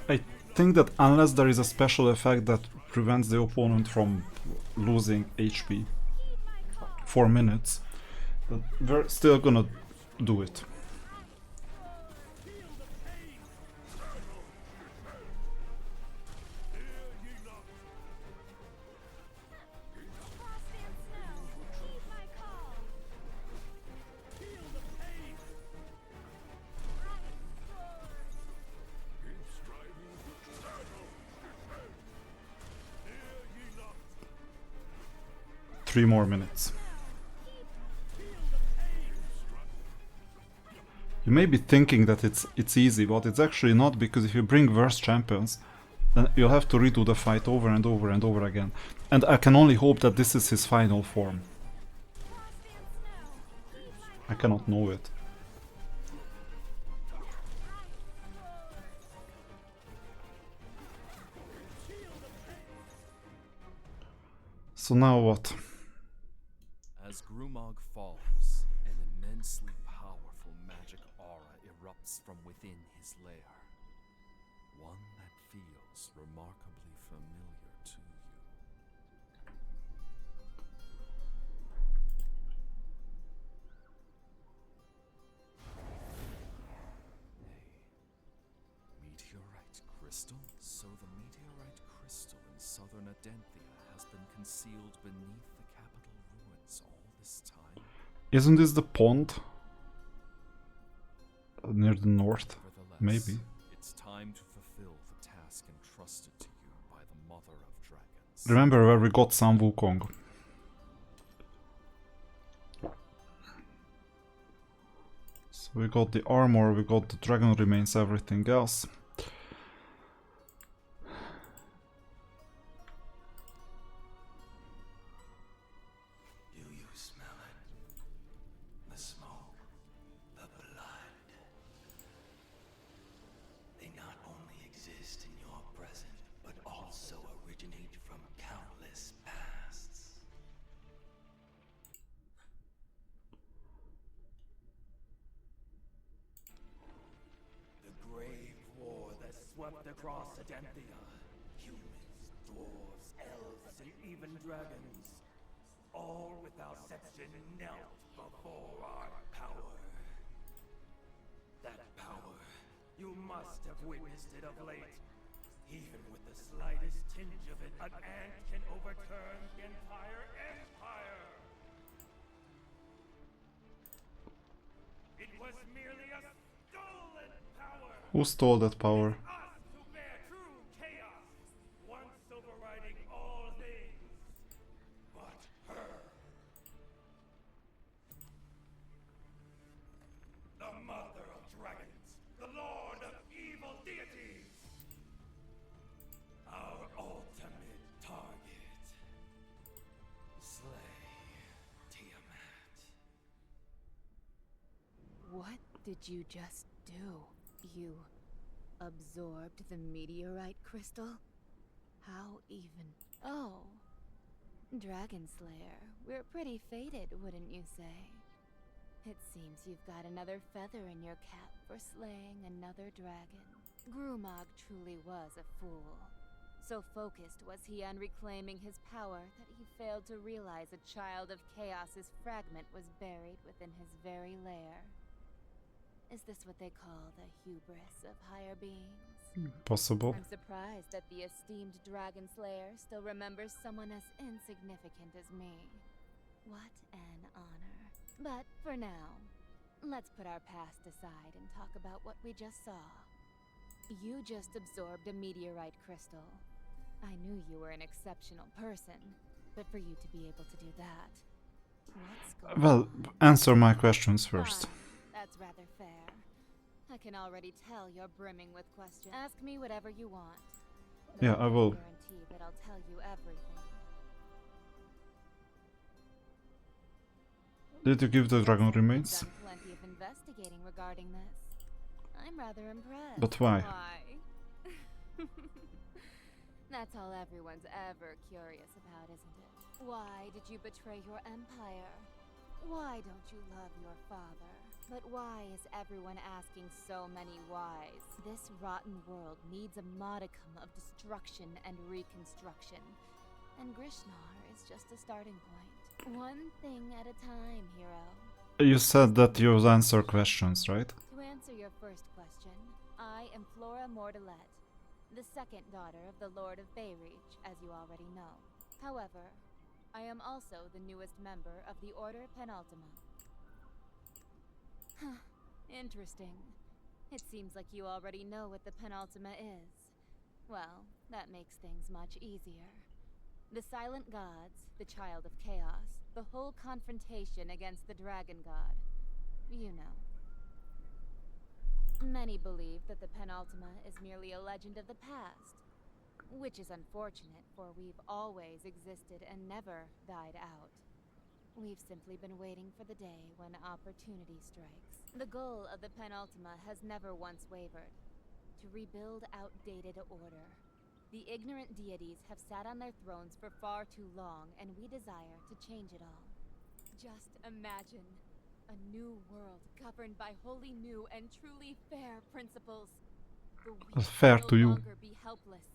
I think that unless there is a special effect that prevents the opponent from losing HP for minutes, but we're still gonna do it. Three more minutes. You may be thinking that it's easy, but it's actually not, because if you bring worse champions, then you'll have to redo the fight over and over and over again. And I can only hope that this is his final form. I cannot know it. So now what? As Grumog falls, an immensely powerful magic aura erupts from within his lair. One that feels remarkably familiar to you. A meteorite crystal? So the meteorite crystal in southern Adenthia has been concealed beneath the capital ruins all this time? Isn't this the pond? Near the north? Maybe. It's time to fulfill the task entrusted to you by the Mother of Dragons. Remember where we got Sun Wukong. So we got the armor, we got the dragon remains, everything else. Swept across Adenthia. Humans, dwarves, elves, and even dragons. All without exception knelt before our power. That power, you must have witnessed it of late. Even with the slightest tinge of it, an ant can overturn the entire empire. It was merely a stolen power. Who stole that power? What did you just do? You absorbed the meteorite crystal? How even? Oh, Dragon Slayer. We're pretty fated, wouldn't you say? It seems you've got another feather in your cap for slaying another dragon. Grumog truly was a fool. So focused was he on reclaiming his power that he failed to realize a child of Chaos's fragment was buried within his very lair. Is this what they call the hubris of higher beings? Possible. I'm surprised that the esteemed Dragon Slayer still remembers someone as insignificant as me. What an honor. But for now, let's put our past aside and talk about what we just saw. You just absorbed a meteorite crystal. I knew you were an exceptional person, but for you to be able to do that, what's going Well, on? answer my questions first. That's rather fair. I can already tell you're brimming with questions. Ask me whatever you want. But Yeah, I will. guarantee that I'll tell you everything. Did you give the dragon You've remains? done plenty of investigating regarding this. I'm rather impressed. But why? Why? That's all everyone's ever curious about, isn't it? Why did you betray your empire? Why don't you love your father? But why is everyone asking so many whys? This rotten world needs a modicum of destruction and reconstruction. And Grishnar is just a starting point. One thing at a time, hero. You said that you'll answer questions, right? To answer your first question, I am Flora Mordelet, the second daughter of the Lord of Bayreach, as you already know. However, I am also the newest member of the Order Penultima. Interesting. It seems like you already know what the Penultima is. Well, that makes things much easier. The Silent Gods, the Child of Chaos, the whole confrontation against the Dragon God. You know. Many believe that the Penultima is merely a legend of the past. Which is unfortunate, for we've always existed and never died out. We've simply been waiting for the day when opportunity strikes. The goal of the Penultima has never once wavered. To rebuild outdated order. The ignorant deities have sat on their thrones for far too long, and we desire to change it all. Just imagine a new world governed by wholly new and truly fair principles. The weak Fair will to no you. longer be helpless,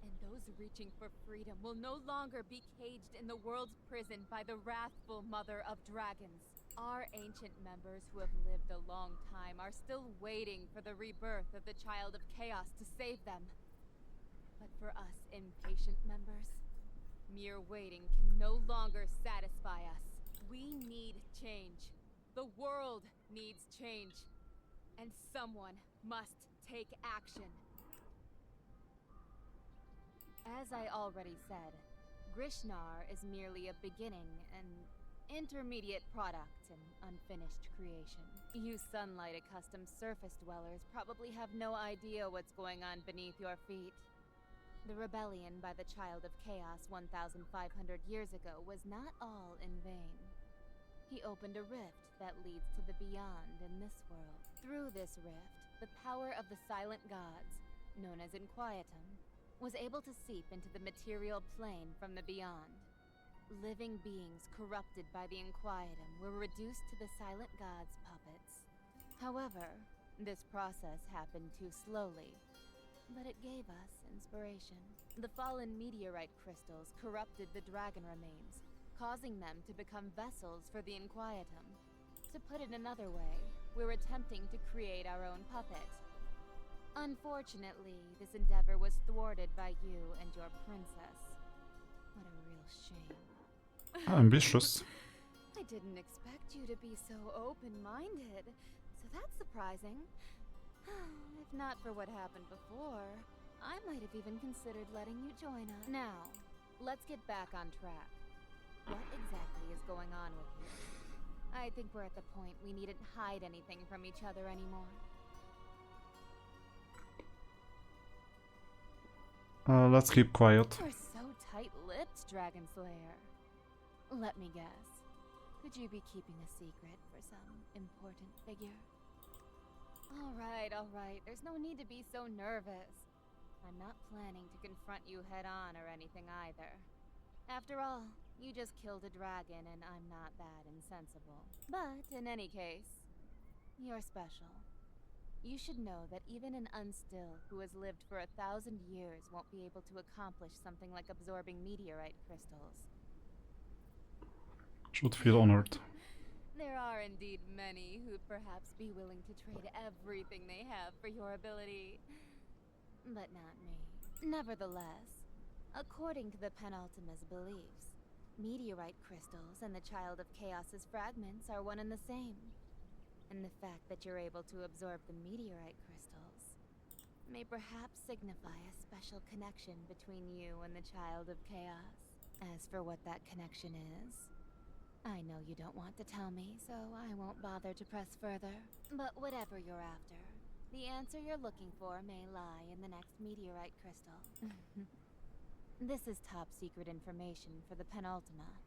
and those reaching for freedom will no longer be caged in the world's prison by the wrathful mother of dragons. Our ancient members who have lived a long time are still waiting for the rebirth of the Child of Chaos to save them. But for us impatient members, mere waiting can no longer satisfy us. We need change. The world needs change. And someone must take action. As I already said, Grishnar is merely a beginning, an intermediate product, an unfinished creation. You sunlight-accustomed surface dwellers probably have no idea what's going on beneath your feet. The rebellion by the Child of Chaos 1,500 years ago was not all in vain. He opened a rift that leads to the beyond in this world. Through this rift, the power of the Silent Gods, known as Inquietum, was able to seep into the material plane from the beyond. Living beings corrupted by the Inquietum were reduced to the Silent Gods' puppets. However, this process happened too slowly, but it gave us inspiration. The fallen meteorite crystals corrupted the dragon remains, causing them to become vessels for the Inquietum. To put it another way, we're attempting to create our own puppet. Unfortunately, this endeavor was thwarted by you and your princess. What a real shame. Ambitious. I didn't expect you to be so open-minded, so that's surprising. If not for what happened before, I might have even considered letting you join us. Now, let's get back on track. What exactly is going on with you? I think we're at the point we needn't hide anything from each other anymore. Let's keep quiet. You're so tight-lipped, Dragon Slayer. Let me guess. Could you be keeping a secret for some important figure? All right. There's no need to be so nervous. I'm not planning to confront you head-on or anything either. After all, you just killed a dragon and I'm not that insensible. But in any case, you're special. You should know that even an unstill who has lived for 1,000 years won't be able to accomplish something like absorbing meteorite crystals. Should feel honored. There are indeed many who'd perhaps be willing to trade everything they have for your ability. But not me. Nevertheless, according to the Penultima's beliefs, meteorite crystals and the Child of Chaos's fragments are one and the same. And the fact that you're able to absorb the meteorite crystals may perhaps signify a special connection between you and the Child of Chaos. As for what that connection is, I know you don't want to tell me, so I won't bother to press further. But whatever you're after, the answer you're looking for may lie in the next meteorite crystal. This is top secret information for the Penultima,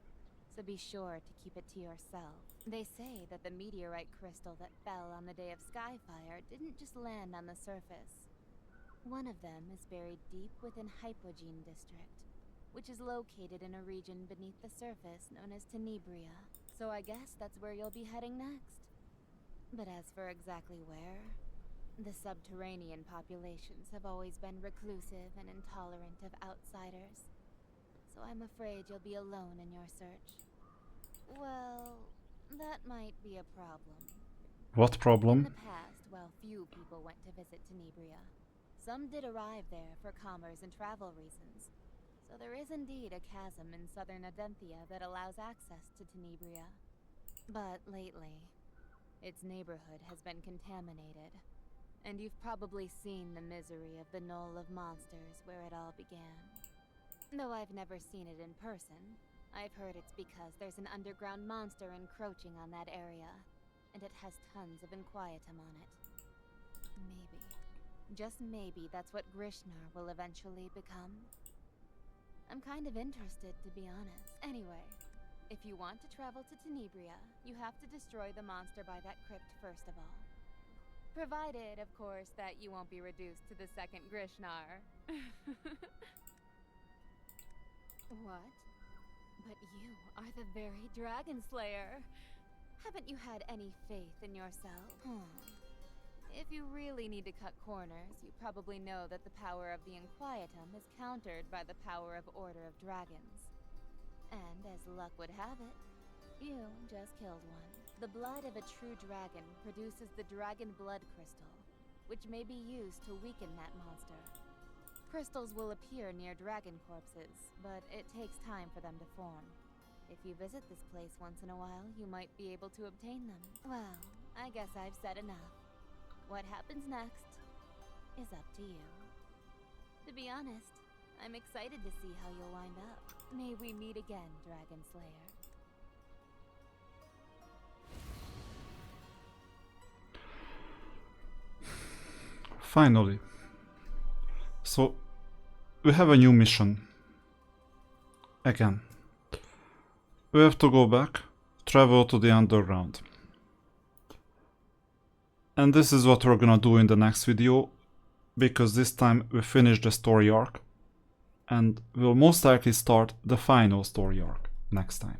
so be sure to keep it to yourself. They say that the meteorite crystal that fell on the day of Skyfire didn't just land on the surface. One of them is buried deep within Hypogene District, which is located in a region beneath the surface known as Tenebria. So I guess that's where you'll be heading next. But as for exactly where, the subterranean populations have always been reclusive and intolerant of outsiders. So I'm afraid you'll be alone in your search. Well, that might be a problem. What problem? In the past, while few people went to visit Tenebria, some did arrive there for commerce and travel reasons. So there is indeed a chasm in southern Adenthia that allows access to Tenebria. But lately, its neighborhood has been contaminated. And you've probably seen the misery of the Knoll of Monsters where it all began. Though I've never seen it in person, I've heard it's because there's an underground monster encroaching on that area, and it has tons of inquietum on it. Maybe, just maybe, that's what Grishnar will eventually become. I'm kind of interested, to be honest. Anyway, if you want to travel to Tenebria, you have to destroy the monster by that crypt first of all. Provided, of course, that you won't be reduced to the second Grishnar. What? But you are the very Dragon Slayer. Haven't you had any faith in yourself? If you really need to cut corners, you probably know that the power of the Inquietum is countered by the power of Order of Dragons. And as luck would have it, you just killed one. The blood of a true dragon produces the Dragon Blood Crystal, which may be used to weaken that monster. Crystals will appear near dragon corpses, but it takes time for them to form. If you visit this place once in a while, you might be able to obtain them. Well, I guess I've said enough. What happens next is up to you. To be honest, I'm excited to see how you'll wind up. May we meet again, Dragon Slayer. Finally. So, we have a new mission. Again. We have to go back, travel to the underground. And this is what we're gonna do in the next video, because this time we finish the story arc, and we'll most likely start the final story arc next time.